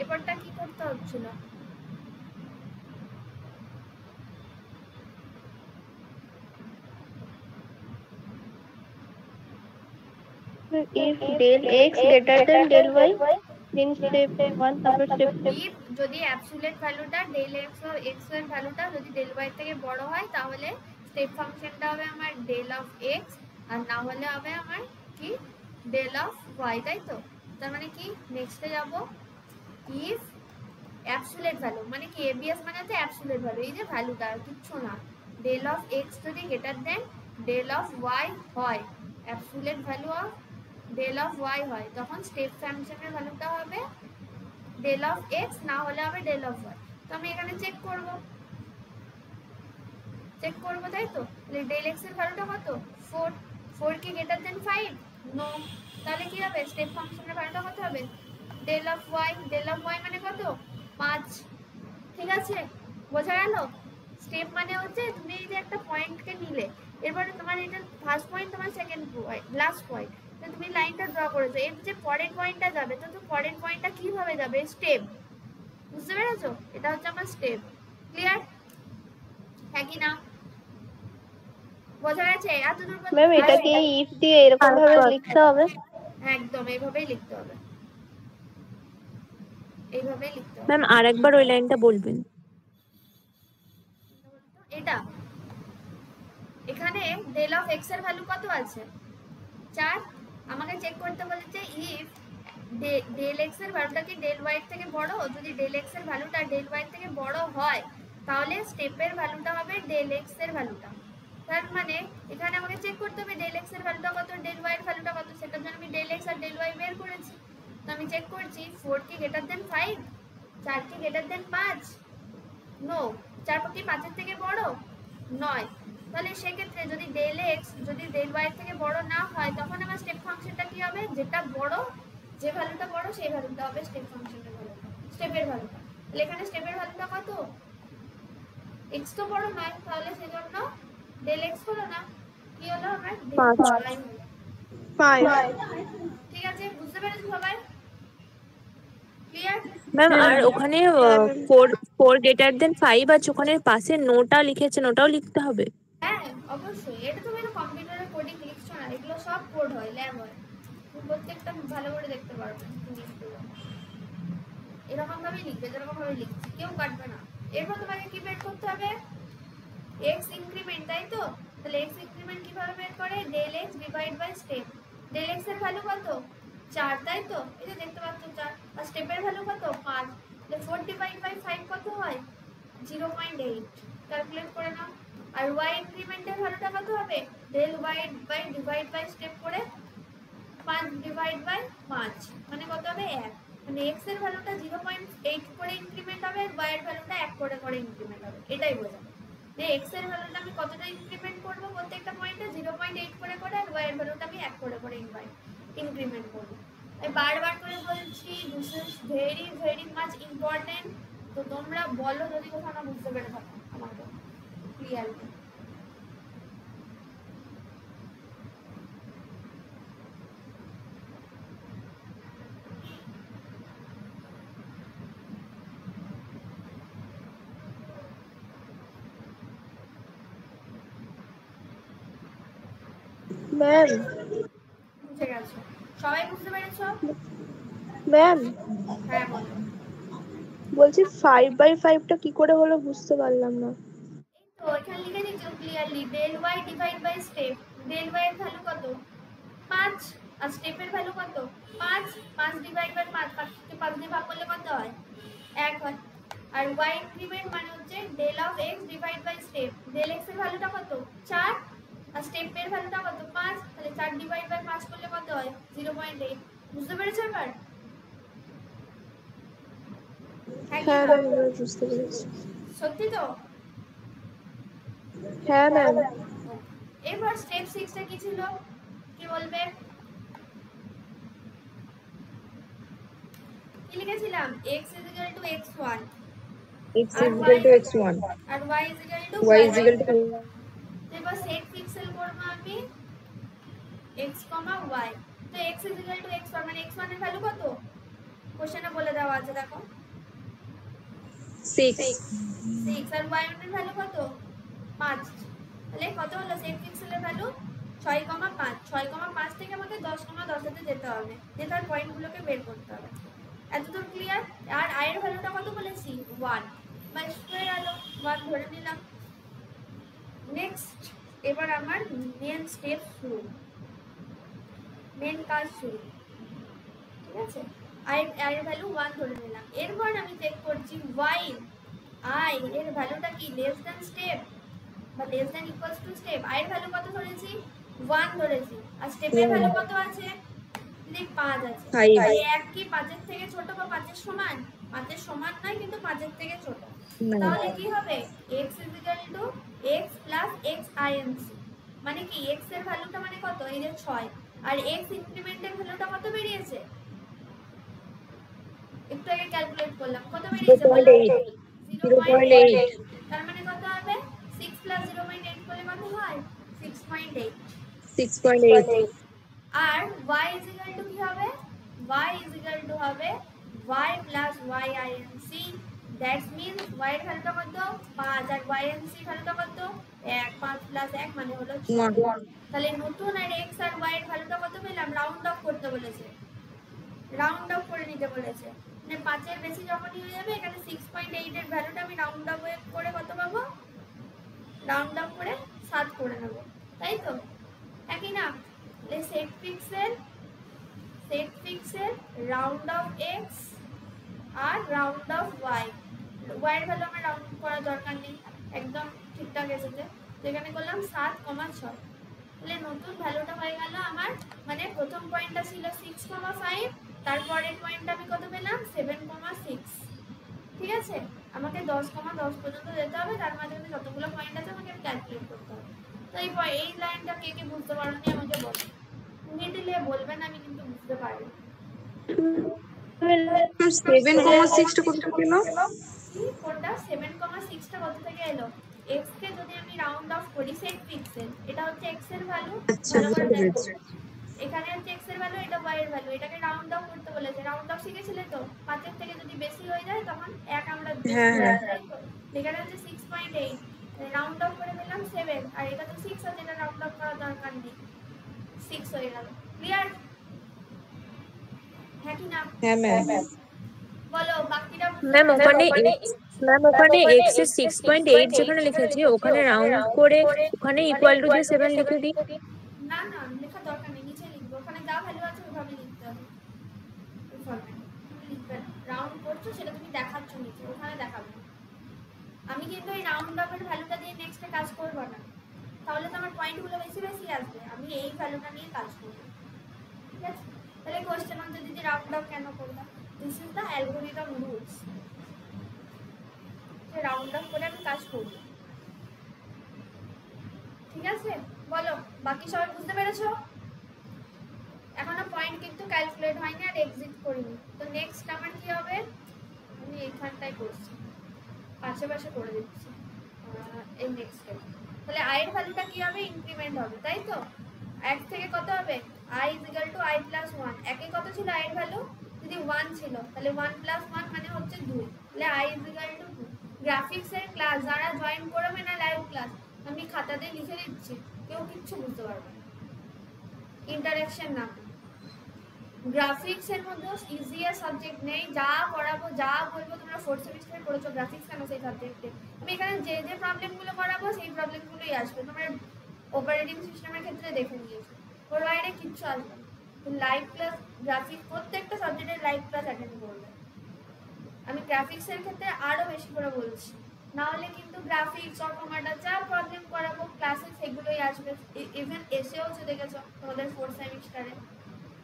এবারটা কি করতে হচ্ছিল? If del x greater than del y, then step 1, তারপর step 2. if যদি অ্যাবসলিউট ভ্যালুটা del x ও x এর ভ্যালুটা যদি del y থেকে বড় হয়, তাহলে স্টেপ ফাংশনটা হবে আমার del of x, আর না হলে হবে আমার কি del of y, তাই তো? তার মানে কি নেক্সটে যাব, if অ্যাবসলিউট ভ্যালু মানে কি abs মানে হচ্ছে অ্যাবসলিউট ভ্যালু, এই যে ভ্যালুটা কিচ্ছু না, del of x যদি greater than del of y হয়, absolute value of del of y হয়, তখন স্টেপ ফাংশনের ভ্যালুটা হবে del of x, না হলে হবে del of y। তো আমি এখানে চেক করব, তাই তো? তাহলে del x এর ভ্যালুটা কত? 4 কি গ্রেটার দেন 5? নো। তাহলে কি হবে? স্টেপ ফাংশনের ভ্যালুটা কত হবে? del of y মানে কত? 5, ঠিক আছে? বোঝা গেল? স্টেপ মানে হচ্ছে তুমি এই যে একটা পয়েন্টকে নিলে, এরপরে তোমার এটা ফার্স্ট পয়েন্ট, তোমার সেকেন্ড পয়েন্ট, লাস্ট পয়েন্ট। তো তুমি লাইনটা ড্র করেছো, এর যে পরের পয়েন্টটা যাবে, তো পরের পয়েন্টটা কিভাবে যাবে? স্টেপ। বুঝতে পেরেছো? এটা হচ্ছে আমার স্টেপ। ক্লিয়ার? হ্যাঁ কি না? বোঝা গেছে? এতদূর ম্যাম এটা কি ইফ দিয়ে এরকম ভাবে লিখতে হবে? একদম এইভাবেই লিখতে হবে, এইভাবেই লিখতে হবে। ম্যাম আরেকবার ওই লাইনটা বলবেন। এটা এখানে ডেল অফ এক্স এর ভ্যালু কত আছে? 4। আমাকে চেক করতে বলেছে ইফ ডেল এক্স এর ভ্যালুটা কি ডেল ওয়াই থেকে বড়। যদি ডেল এক্স এর ভ্যালুটা ডেল ওয়াই থেকে বড় হয় তাহলে স্টেপের ভ্যালুটা হবে ডেল এক্স এর ভ্যালুটা। তার মানে এখানে আমাকে চেক করতে হবে ডেল এক্স এর ভ্যালুটা কত, ডেল ওয়াই এর ভ্যালুটা কত। সেটার জন্য আমি ডেল এক্স আর ডেল ওয়াই বের করেছি। তো আমি চেক করছি 4 কি গ্রেটার দেন 5, 4 কি গ্রেটার দেন 5, নো। 4 কি 5 এর থেকে বড় নয়। তাহলে সেক্ষেত্রে যদি ডেল এক্স যদি ডেল ওয়াই থেকে বড় না হয় তখন আমার স্টেপ ফাংশনটা কি হবে? যেটা বড়, যে ভ্যালুটা বড় সেই ভ্যালুটা হবে স্টেপ ফাংশনের ভ্যালুটা, স্টেপের ভ্যালুটা। তাহলে এখানে স্টেপের ভ্যালুটা কত? এক্স তো বড় নয়, তাহলে সেজন্য ডেল এক্স হলো না, কি হলো আমার? ডেল ওয়াই হলো। 5। ঠিক আছে, বুঝতে পেরেছো সবাই? ক্লিয়ার? ম্যাম আর ওখানে 4 গ্রেটার দেন 5 আছে, ওখানে পাশে নোটা লিখেছেন, ওটাও লিখতে হবে? হ্যাঁ অবশ্যই, এটা তুমি তো কম্পিউটারে কোডিং লিখছো না, এগুলো সব কোড হয়, ল্যাব হয়, তুমি প্রত্যেকটা ভালো করে দেখতে পারবে। এরকম ভাবেই লিখবে, যেরকম ভাবে লিখছি, কেউ কাটবে না। এরপর তোমাকে কি বের করতে হবে? এক্স ইনক্রিমেন্ট, তাই তো? তাহলে এক্স ইনক্রিমেন্ট কিভাবে বের করে? Del X divide by step. Del X এর ভ্যালু কত? 4, তাই তো? এই যে দেখতে পাচ্ছ 4, আর স্টেপের ভ্যালু কত? 5। তাহলে 4 ডিভাইড বাই 5 কত হয়? 0.8। ক্যালকুলেট করে নাও। আর ওয়াই ইনক্রিমেন্টের ভ্যালুটা কত হবে? Del Y by divide by step করে 5 ডিভাইড বাই 5 মানে কত হবে? 1। মানে x এর ভ্যালুটা 0.8 করে ইনক্রিমেন্ট হবে আর y এর ভ্যালুটা 1 করে ইনক্রিমেন্ট হবে, এটাই বোঝায়। যে x এর ভ্যালুটা আমি কতটা ইনক্রিমেন্ট করব প্রত্যেকটা পয়েন্টে? 0.8 করে আর y এর ভ্যালুটা আমি 1 করে ইনক্রিমেন্ট করব। আমি বারবার করে বলছি, this is very very much important. তো তোমরা বলো যদি কোথাও না বুঝতে পেরে থাকো আমাকে ক্লিয়ারলি। ম্যাম বুঝে গেছো? সবাই বুঝতে পেরেছো? ম্যাম হ্যাঁ বলো। বলছি 5/5 টা কি করে হলো বুঝতে পারলাম না। তো এখানে লিখে দিচ্ছি clearly, del Y divide by step. Del Y এর ভ্যালু কত? 5, আর স্টেপের ভ্যালু কত? 5। 5 ডিভাইড বাই 5, 5 কে 5 দিয়ে ভাগ করলে কত হয়? 1 হয়। আর ওয়াই ইনক্রিমেন্ট মানে হচ্ছে del of X divide by step. Del X এর ভ্যালুটা কত? 4, আর স্টেপের ভ্যালুটা কত? 5। তাহলে 4 ডিভাইড বাই 5 করলে কত হয়? 0.8। বুঝতে পেরেছো এবার? হ্যাঁ ম্যাম বুঝতে পেরেছি। সত্যি তো? হ্যাঁ ম্যাম। এবার স্টেপ 6 এ কি ছিল? কি বলবে? কি লিখেছিলাম? x = x1 x = x1 আর y = y y। = এবার সেট পিক্সেল করব আমি x, y। তো x = x1 মানে x1 এর ভ্যালু কত? কোশ্চেনে বলে দেওয়া আছে দেখো, 6। আর y এর ভ্যালু কত? 5। তাহলে কত হলো সেট পিক্সেলের ভ্যালু? 6,5। 6,5 থেকে আমাকে 10,10 এতে যেতে হবে, যে তার পয়েন্টগুলোকে বের করতে হবে। এতদূর ক্লিয়ার? আর i এর ভ্যালুটা কত বলেছি? 1 বাই স্কয়ার আলো 1 ধরে নিলাম। নেক্সট এবার আমার মেন স্টেপ শুরু, মেন কাজ শুরু। ঠিক আছে, i এর ভ্যালু 1 ধরে নিলাম। এরপর আমি চেক করছি y i এর ভ্যালুটা কি লেস দ্যান স্টেপ বা less than equals to step. i এর ভ্যালু কত ধরেছি? 1 ধরেছি। আর স্টেপের ভ্যালু কত আছে? 5 আছে। 1 কি 5 এর থেকে ছোট বা 5 এর সমান? 5 এর সমান নয়, কিন্তু 5 এর থেকে ছোট। তাহলে কি হবে? x = x + x inc মানে কি x এর ভ্যালুটা মানে কত? এই যে 6। আর x ইনক্রিমেন্টের ভ্যালুটা কত বেরিয়েছে? একটু আগে ক্যালকুলেট করলাম, কত বেরিয়েছে? 0.8। তার মানে কত হবে? 6 + 0.8 করলে কত হয়? 16 6.8 6.8 আর y is equal to কি হবে y is equal to হবে y plus y-inc that means y এর ভ্যালুটা কত 5 আর y-inc ভ্যালুটা কত 1 5 plus 1 মানে হলো 6 তাহলে নতুন আর x আর y এর ভ্যালুটা কত পেলাম রাউন্ড অফ করতে বলেছে রাউন্ড অফ করে নিতে বলেছে মানে 5 এর বেশি যখনই হয়ে যাবে এখানে 6.8 এর ভ্যালুটা আমি রাউন্ড অফ করে কত পাবো রাউন্ড অফ করে 7 করে নেব তাই তো একই না set pixel round off x আর রাউন্ড অফ y y এর ভ্যালু আমার রাউন্ড করার দরকার নেই একদম ঠিকঠাক এসেছে তো এখানে করলাম 7,6 তাহলে নতুন ভ্যালুটা হয়ে গেল আমার মানে প্রথম পয়েন্টটা ছিল 6,5 তারপরের পয়েন্টটা আমি কত পেলাম 7,6 ঠিক আছে আমাকে 10,10 পর্যন্ত যেতে হবে তার মাঝখানে যতগুলো পয়েন্ট আছে আমাকে ক্যালকুলেট করতে হবে তো এই লাইনটা কে বুঝতে পারোনি আমাকে বলো নিডিলে বলবেন আমি কিন্তু বুঝতে পারি 7,6 টা কত পেল কি কোনটা 7,6 টা কত থেকে এলো x কে যদি আমি রাউন্ড অফ করি সেট পিক্সেল এটা হচ্ছে x এর ভ্যালু আচ্ছা বুঝতে পেরেছি এখানে হচ্ছে x এর ভ্যালু এটা y এর ভ্যালু এটাকে রাউন্ড অফ করতে বলেছে রাউন্ড অফ শিখেছিলে তো 5 এর থেকে যদি বেশি হয়ে যায় তখন এক আমরা হ্যাঁ এখানে হচ্ছে 6.8 রাউন্ড অফ করে পেলাম 7 আর এটা তো 6 আছে এটা রাউন্ড অফ করার দরকার নেই 6 হয়ে গেল ক্লিয়ার হ্যাঁ কি না হ্যাঁ ম্যাম বলো বাকিটা ম্যাম ওখানে x এর 6.8 যেখানে লিখেছি ওখানে রাউন্ড করে ওখানে ইকুয়াল টু যে 7 লিখে দিই না না লেখা দরকার নেই নিচে লিখবো ওখানে যা ভ্যালু আছে ওইভাবে লিখতে হবে ওই ফরম্যাটে তুমি লিখবে রাউন্ড করছো সেটা তুমি দেখাচ্ছ নিচে ওখানে দেখাবে আমি কিন্তু এই রাউন্ড অফের ভ্যালুটা দিয়ে নেক্সটে কাজ করব না তাহলে তো আমার পয়েন্টগুলো বেশি আসবে আমি এই ভ্যালুটা নিয়ে কাজ করব ঠিক আছে তাহলে কোশ্চেন হচ্ছে দিদি রাউন্ড অফ কেন করলাম this is the algorithm rules যে রাউন্ড অফ করে আমি কাজ করব ঠিক আছে বলো বাকি সবাই বুঝতে পেরেছো এখনো পয়েন্ট কিন্তু ক্যালকুলেট হয়নি আর এক্সিট করিনি তো নেক্সট আমার কি হবে আমি এখানটাই করছি পাশে করে দিচ্ছি এই নেক্সট স্টেপ তাহলে i এর ভ্যালুটা কি হবে ইনক্রিমেন্ট হবে তাই তো 1 থেকে কত হবে i = i + 1 একে কত ছিল i এর ভ্যালু যদি 1 ছিল তাহলে 1 + 1 মানে হচ্ছে 2 তাহলে i = 2 গ্রাফিক্স এর ক্লাস যারা জয়েন করবে না লাইভ ক্লাস আমি খাতাতে লিখে দিচ্ছি কেউ কিছু বুঝতে পারবে না ইন্টারঅ্যাকশন না গ্রাফিক্স এর মধ্যে ইজিয়ার সাবজেক্ট নেই যা পড়াবো যা বলবো তোমরা 4th সেমিস্টারে পড়েছো গ্রাফিক্স কেন সেই সাবজেক্টে আমি এখানে যে প্রবলেমগুলো করাবো সেই প্রবলেমগুলোই আসবে তোমরা অপারেটিং সিস্টেমের ক্ষেত্রে দেখে নিয়েছো ওর বাইরে কিচ্ছু আসবে না লাইভ ক্লাস গ্রাফিক্স প্রত্যেকটা সাবজেক্টের লাইভ ক্লাস অ্যাটেন্ড করবে আমি গ্রাফিক্সের ক্ষেত্রে আরো বেশি করে বলছি না হলে কিন্তু গ্রাফিক্স অটোমাটা যা প্রবলেম করাবো ক্লাসে সেগুলোই আসবে ইভেন এসেও দেখেছো তোমাদের 4th সেমিস্টারে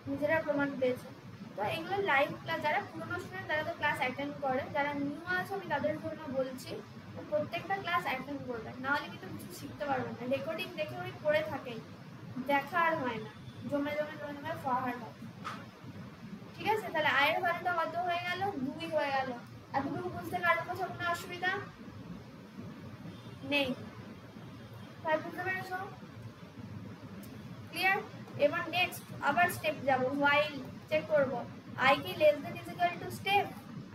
নিজেরা প্রমাণ পেয়েছে তো এগুলো লাইভ ক্লাস যারা পুরোনো স্টুডেন্ট তারা তো ক্লাস অ্যাটেন্ড করে যারা নিউ আছে আমি তাদের জন্য বলছি প্রত্যেকটা ক্লাস অ্যাটেন্ড করবে নাহলে কিন্তু কিছু শিখতে পারবে না রেকর্ডিং দেখে ওই পড়ে থাকে দেখা আর হয় না জমে ফরওয়ার্ড হয় ঠিক আছে তাহলে আয়ের ভ্যালুটা কত হয়ে গেল 2 হয়ে গেল এতটুকু বুঝতে কারোর কোথাও কোনো অসুবিধা নেই তাই বুঝতে পেরেছো ক্লিয়ার এবার নেক্সট আবার স্টেপ যাব while চেক করব i কি less than is equal two step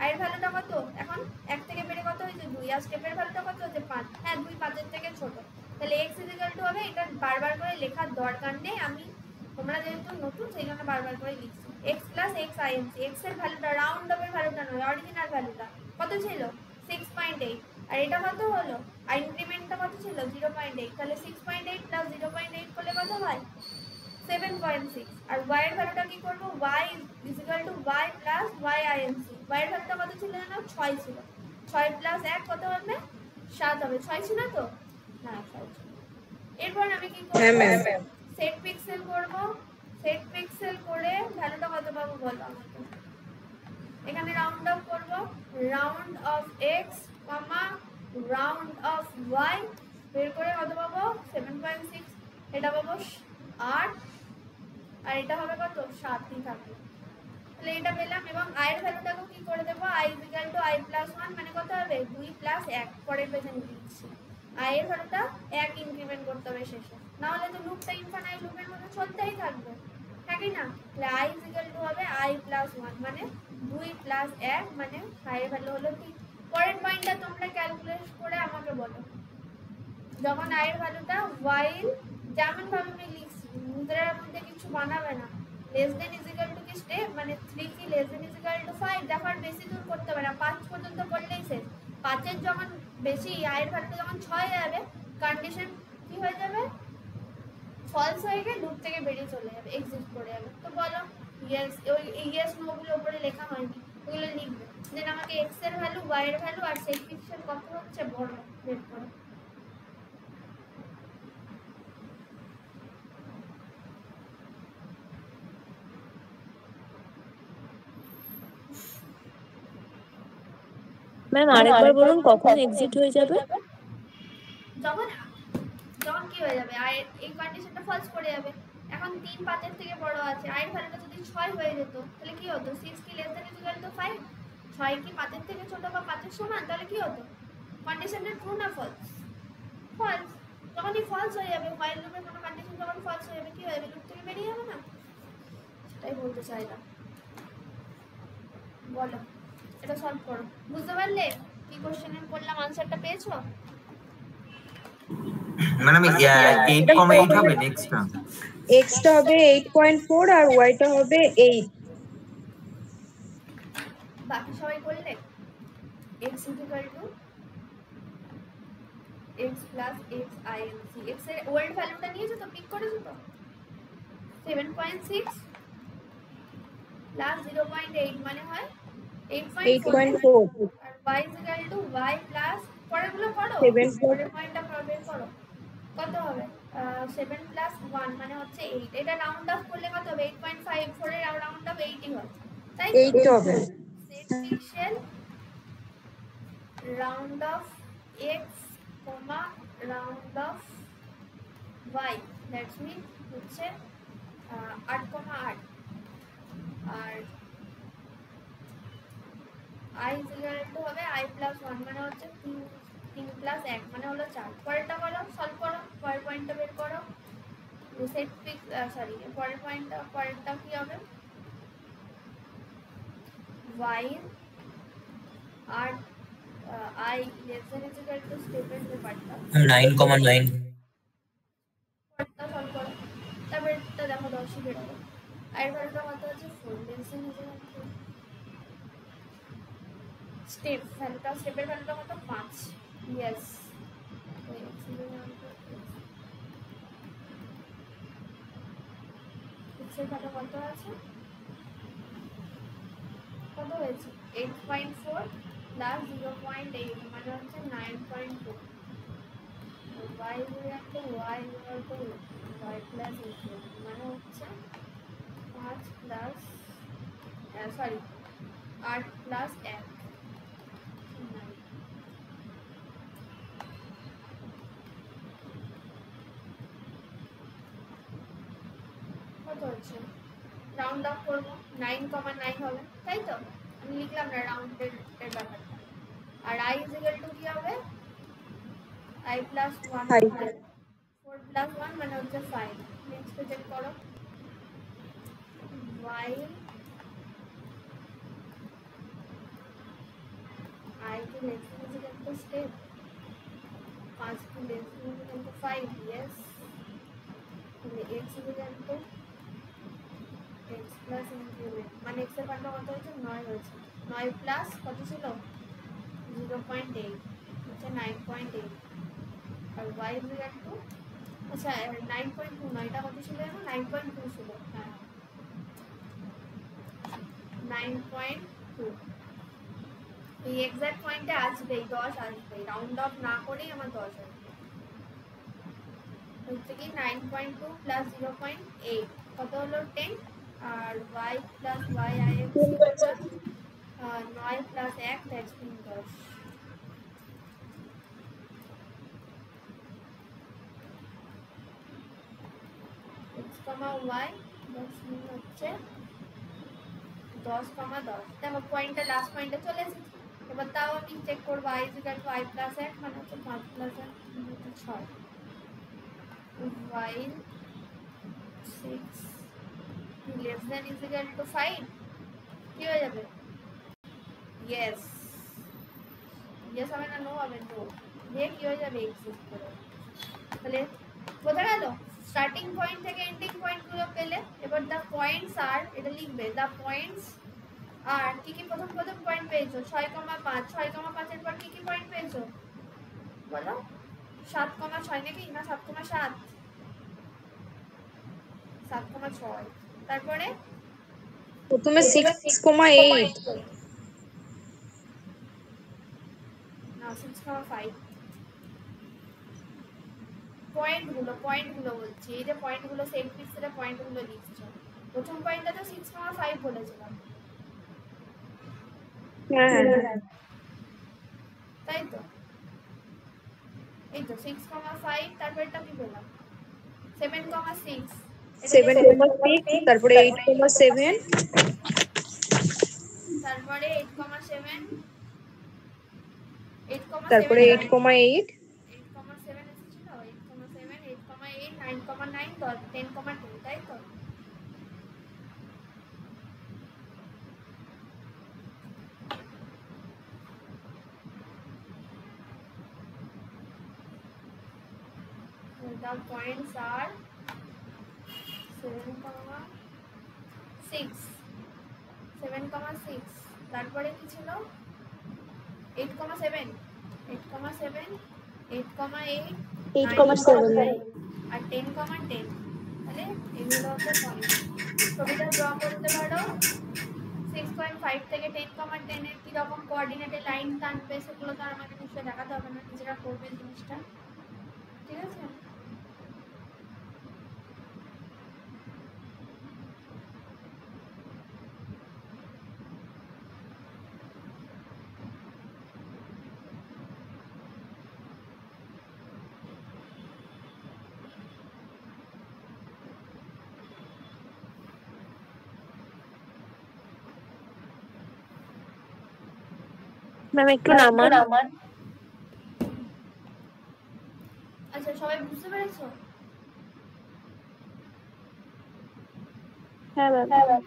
i এর ভ্যালুটা কত এখন 1 থেকে বেড়ে কত হয়েছে 2 আর স্টেপের ভ্যালুটা কত হচ্ছে 5 হ্যাঁ 2 5 এর থেকে ছোট তাহলে x ইজ ইকুয়াল টু হবে এটা বারবার করে লেখার দরকার নেই আমি তোমরা যেহেতু নতুন সেই জন্য বারবার করে লিখছি x plus x inc x এর ভ্যালুটা রাউন্ড অফের ভ্যালুটা নয় অরিজিনাল ভ্যালুটা কত ছিল 6.8 আর এটা কত হলো আর ইনক্রিমেন্টটা কত ছিল 0.8 তাহলে 6.8 প্লাস 0.8 করলে কত হয় 7.6 আর y এর ভ্যালুটা কি করব y = y plus y inc y এর ভ্যালুটা কত ছিল জানো 6 ছিল 6 প্লাস 1 কত হবে 7 হবে 6 ছিল তো না 6 ছিল এরপর আমি কি করব হ্যাঁ ম্যাম সেট পিক্সেল করব সেট পিক্সেল করে ভ্যালুটা কত পাবো বলো আমাকে এখানে রাউন্ড অফ করব round off x round off y বের করে কত পাবো 7.6 এটা পাবো 8 আর এটা হবে কত 7 ই থাকবে তাহলে এটা পেলাম এবং i এর ভ্যালুটাকে কি করে দেব i = i + 1 মানে কত হবে 2 + 1 পরের পেজে লিখছি i এর ভ্যালুটা 1 ইনক্রিমেন্ট করতে হবে শেষে না হলে তো লুপটা ইনফাইনাইট লুপের মধ্যে চলতেই থাকবে, থাকে না? তাহলে i ইকুয়াল টু হবে i প্লাস 1 মানে 2 প্লাস 1 মানে i এর ভ্যালু হলো 3। পরের পয়েন্টটা তোমরা ক্যালকুলেট করে আমাকে বলো। যখন i এর ভ্যালুটা while যেমন ভাবে আমি লিখছি মুদ্রার মধ্যে কিছু বানাবে না, less than is equal two কি স্টেপ মানে 3 কি less than is equal two 5, দেখো আর বেশি দূর করতে হবে না, 5 পর্যন্ত করলেই শেষ। 5 এর যখন বেশি i এর ভ্যালুটা যখন 6 হয়ে যাবে কন্ডিশন কি হয়ে যাবে, ফলস হয়ে গিয়ে লুপ থেকে বেরিয়ে চলে যাবে, এক্সিট করে যাবে। তো বলো ইয়েস, ওই ইয়েস নো গুলো উপরে লেখা হয়নি, ওগুলো লিখবে। দেন আমাকে x এর ভ্যালু y এর ভ্যালু আর সেট পিক্সেল কত হচ্ছে বড় বের করো। ম্যাম আরেকবার বলুন কখন এক্সিট হয়ে যাবে? যখন যখন কি হয়ে যাবে আর এই কন্ডিশনটা ফলস করে যাবে। এখন 3 5 এর থেকে বড় আছে, i এর ভ্যালুটা যদি 6 হয়ে যেত তাহলে কি হতো, 6 কি লেস দ্যান ইকুয়াল টু 5, 6 কি 5 এর থেকে ছোট বা 5 এর সমান, তাহলে কি হতো কন্ডিশনটা ট্রু না ফলস? ফলস। যখনই ফলস হয়ে যাবে while লুপের কোনো কন্ডিশন যখন ফলস হয়ে যাবে কি হবে, লুপ থেকে বেরিয়ে যাবে না, সেটাই বলতে চাইলাম। বলো এটা সলভ করো, বুঝতে পারলে কি কোশ্চেন করলাম, আনসারটা পেয়েছো? ম্যাডাম 8,8 হবে নেক্সটটা। x টা হবে 8.4 আর y টা হবে 8। বাকি সবাই করলে x equal to x plus x inc, x এর ওল্ড ভ্যালুটা নিয়েছো তো, পিক করেছো তো, 7.6 প্লাস 0.8 মানে হয় 8.4 আর y equal to y plus পরেরগুলো করো, 7 পরের পয়েন্টটা বের করো কত হবে, 7 প্লাস 1 মানে হচ্ছে 8, এটা রাউন্ড অফ করলে কত হবে 8.5, 4 এর রাউন্ড অফ 80 হয়, তাই 8 হবে। Set pixel round of x comma round of y, that's mean হচ্ছে 8,8 আর i ইকুয়াল টু হবে i প্লাস 1 মানে হচ্ছে 3 প্লাস 1 মানে হলো 4। পরেরটা করো, সলভ করো, পরের পয়েন্টটা বের করো, সেট পিক্স সরি পরের পরেরটা কি হবে, y R i less than is equal to statement ব্যাপারটা 9,9 পরেরটা সলভ করো, তারপরেরটা দেখো 10 বের করো, আর ভ্যালুটা কত আছে 4 less than is equal to step ভ্যালুটা, স্টেপের ভ্যালুটা কত 5, ইয়েস এক্সের ভ্যালু কত আছে, কত হয়েছে 8.4 প্লাস 0.8 মানে হচ্ছে 9.2, y equal to y plus 8 মানে হচ্ছে 5 প্লাস সরি 8 প্লাস 1 কত হচ্ছে, রাউন্ড অফ করবো 9,9 হবে, তাই তো আমি লিখলাম না রাউন্ডের ব্যাপারটা। আর i ইকুয়াল টু কি হবে i প্লাস 1 4 প্লাস 1 মানে হচ্ছে 5। নেক্সট চেক করো y i কি less than equal to step 5 কি less than equal to 5, yes তাহলে x equal to x plus increment মানে x এর পাল্টা কত হয়েছে 9 হয়েছে, 9 প্লাস কত ছিল 0.8 হচ্ছে 9.8 আর y ইকুয়াল টু আচ্ছা 9.2 নয়, এটা কত ছিল এখন 9.2 ছিল, হ্যাঁ 9.2 এই এক্সাক্ট পয়েন্টে আসবেই 10 আসবেই, রাউন্ড অফ না করেই আমার 10 আসবে, হচ্ছে কি 9.2 প্লাস 0.8 কত হলো 10 আর y plus y i x 9 plus 1 that's mean 10। x, y that's mean হচ্ছে 10, 10 দেখো পয়েন্টটা লাস্ট পয়েন্টে চলে এসেছে। এবার তাও আমি চেক করবো i equal to i plus 1 মানে হচ্ছে 5 plus 1 6। while 6 less than is equal to 5 কি হয়ে যাবে yes yes হবে না নো হবে তো দিয়ে কি হয়ে যাবে এক্সিস্ট করে তাহলে বোঝা গেল স্টার্টিং পয়েন্ট থেকে এন্ডিং পয়েন্ট গুলো পেলে এবার দা পয়েন্টস আর এটা লিখবে দা পয়েন্টস আর কি কি প্রথম পয়েন্ট পেয়েছো 6,5 6,5 এর পর কি কি পয়েন্ট পেয়েছো বলো 7,6 নাকি না 7,7 7,6 তারপরে প্রথমে 6,8 না 6,5 পয়েন্টগুলো বলছি এই যে পয়েন্টগুলো সেট পিক্সেলের পয়েন্টগুলো লিখছো প্রথম পয়েন্টটা তো 6,5 বলেছিলাম হ্যাঁ তাই তো এই তো 6,5 তারপরটা কি পেলাম 7,6 7,6 তারপরে 8,7 তারপরে 8,7 তারপরে 8,8 8,7 এসেছিল 8,7 8,8 9,9 10,2 তাই তো the points are 7,6 তারপরে কি ছিল 8,7 আর 10,10 তাহলে এগুলো হচ্ছে পয়েন্ট ছবিটা ড্র করতে পারো 6.5 থেকে 10,10 এর কি রকম কোঅর্ডিনেটে লাইন টানবে সেগুলো তো আমাকে নিশ্চয়ই দেখাতে হবে না নিজেরা করবে জিনিসটা ঠিক আছে ম্যাম একটু নামান আচ্ছা সবাই বুঝতে পেরেছো হ্যাঁ ম্যাম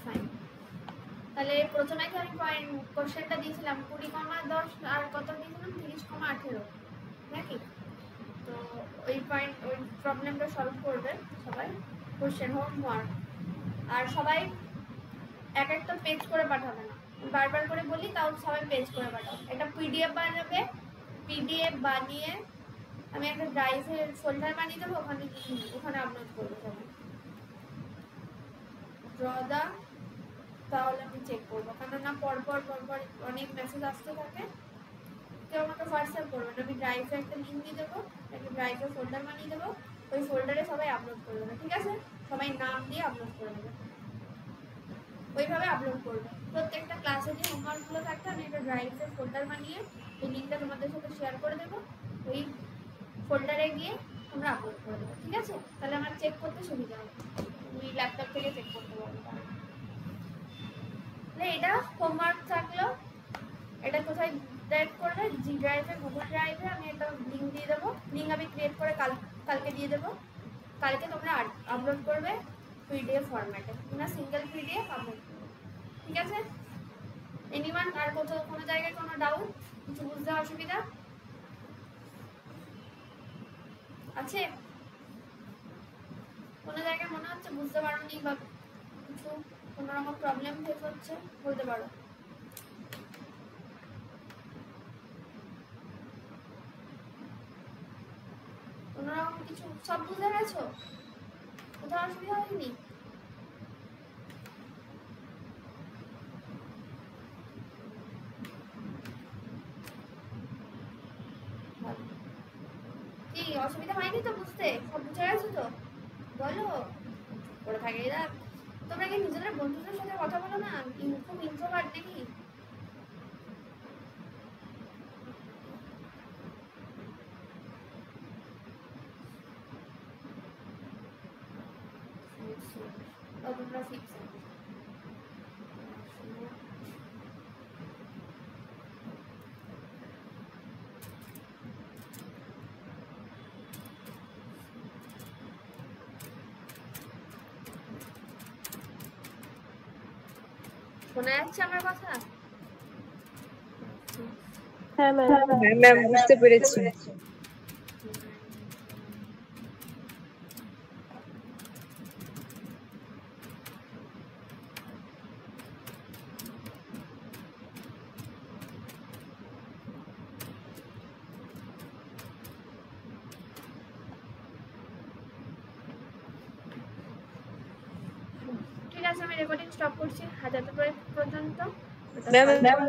ফাইন তাহলে প্রথমে কি আমি পয়েন্ট কোশ্চেনটা দিয়েছিলাম 20,10 আর কত দিয়েছিলাম 30,18 নাকি তো ওই পয়েন্ট ওই প্রবলেমটা সলভ করবে সবাই কোশ্চেন হোমওয়ার্ক আর সবাই এক একটা পেজ করে পাঠাবে না বারবার করে বলি তাও সবাই পেজ করে পাঠাও একটা পিডিএফ বানাবে পিডিএফ বানিয়ে আমি একটা ড্রাইভে ফোল্ডার বানিয়ে দেবো ওখানে আপলোড করবো সবাই ড্রদা তাহলে আমি চেক করবো কেননা পরপর অনেক মেসেজ আসতে থাকে কেউ আমাকে হোয়াটসঅ্যাপ করবে না আমি ড্রাইভে একটা লিঙ্ক দিয়ে দেবো একটা ড্রাইভে ফোল্ডার বানিয়ে দেবো ওই ফোল্ডারে সবাই আপলোড করে দেবে ঠিক আছে সবাই নাম দিয়ে আপলোড করে দেবে ওইভাবে আপলোড করবে প্রত্যেকটা ক্লাসে যে হোমওয়ার্কগুলো থাকবে আমি একটা ড্রাইভে ফোল্ডার বানিয়ে এই লিঙ্কটা তোমাদের সাথে শেয়ার করে দেবো ওই ফোল্ডারে গিয়ে তোমরা আপলোড করে দেবে ঠিক আছে তাহলে আমার চেক করতে সুবিধা হবে তুমি ল্যাপটপ থেকে চেক করতে পারবে তাহলে এটা হোমওয়ার্ক থাকলো এটা কোথায় ড্রাইভ করবে জি ড্রাইভে গুগল ড্রাইভে আমি একটা লিঙ্ক দিয়ে দেবো লিঙ্ক আমি ক্রিয়েট করে কালকে দিয়ে দেবো কালকে তোমরা আপলোড করবে পিডিএফ ফরম্যাটে তোমরা সিঙ্গেল পিডিএফ আপলোড করবে ঠিক আছে এনিওয়ান আর কোনো জায়গায় কোনো ডাউট কিছু বুঝতে অসুবিধা আছে কোনো জায়গায় মনে হচ্ছে বুঝতে পারোনি বা কিছু কোনো রকম প্রবলেম ফেস হচ্ছে বলতে পারো কোনো রকম কিছু সব বুঝে গেছো কোথাও অসুবিধা হয়নি কি অসুবিধা হয়নি তো বুঝতে সব বুঝে গেছো তো বলো করে থাকে তোমরা কি নিজেদের বন্ধুদের সাথে কথা বলো না? খুব ইন্ট্রোভার্ট নাকি? তোমরা ফিক্স শোনা যাচ্ছে আমার কথা? হ্যাঁ ম্যাম। হ্যাঁ ম্যাম, বুঝতে পেরেছি। ঠিক আছে, আমি রেকর্ডিং স্টপ করছি 1000 পর্যন্ত। ম্যাম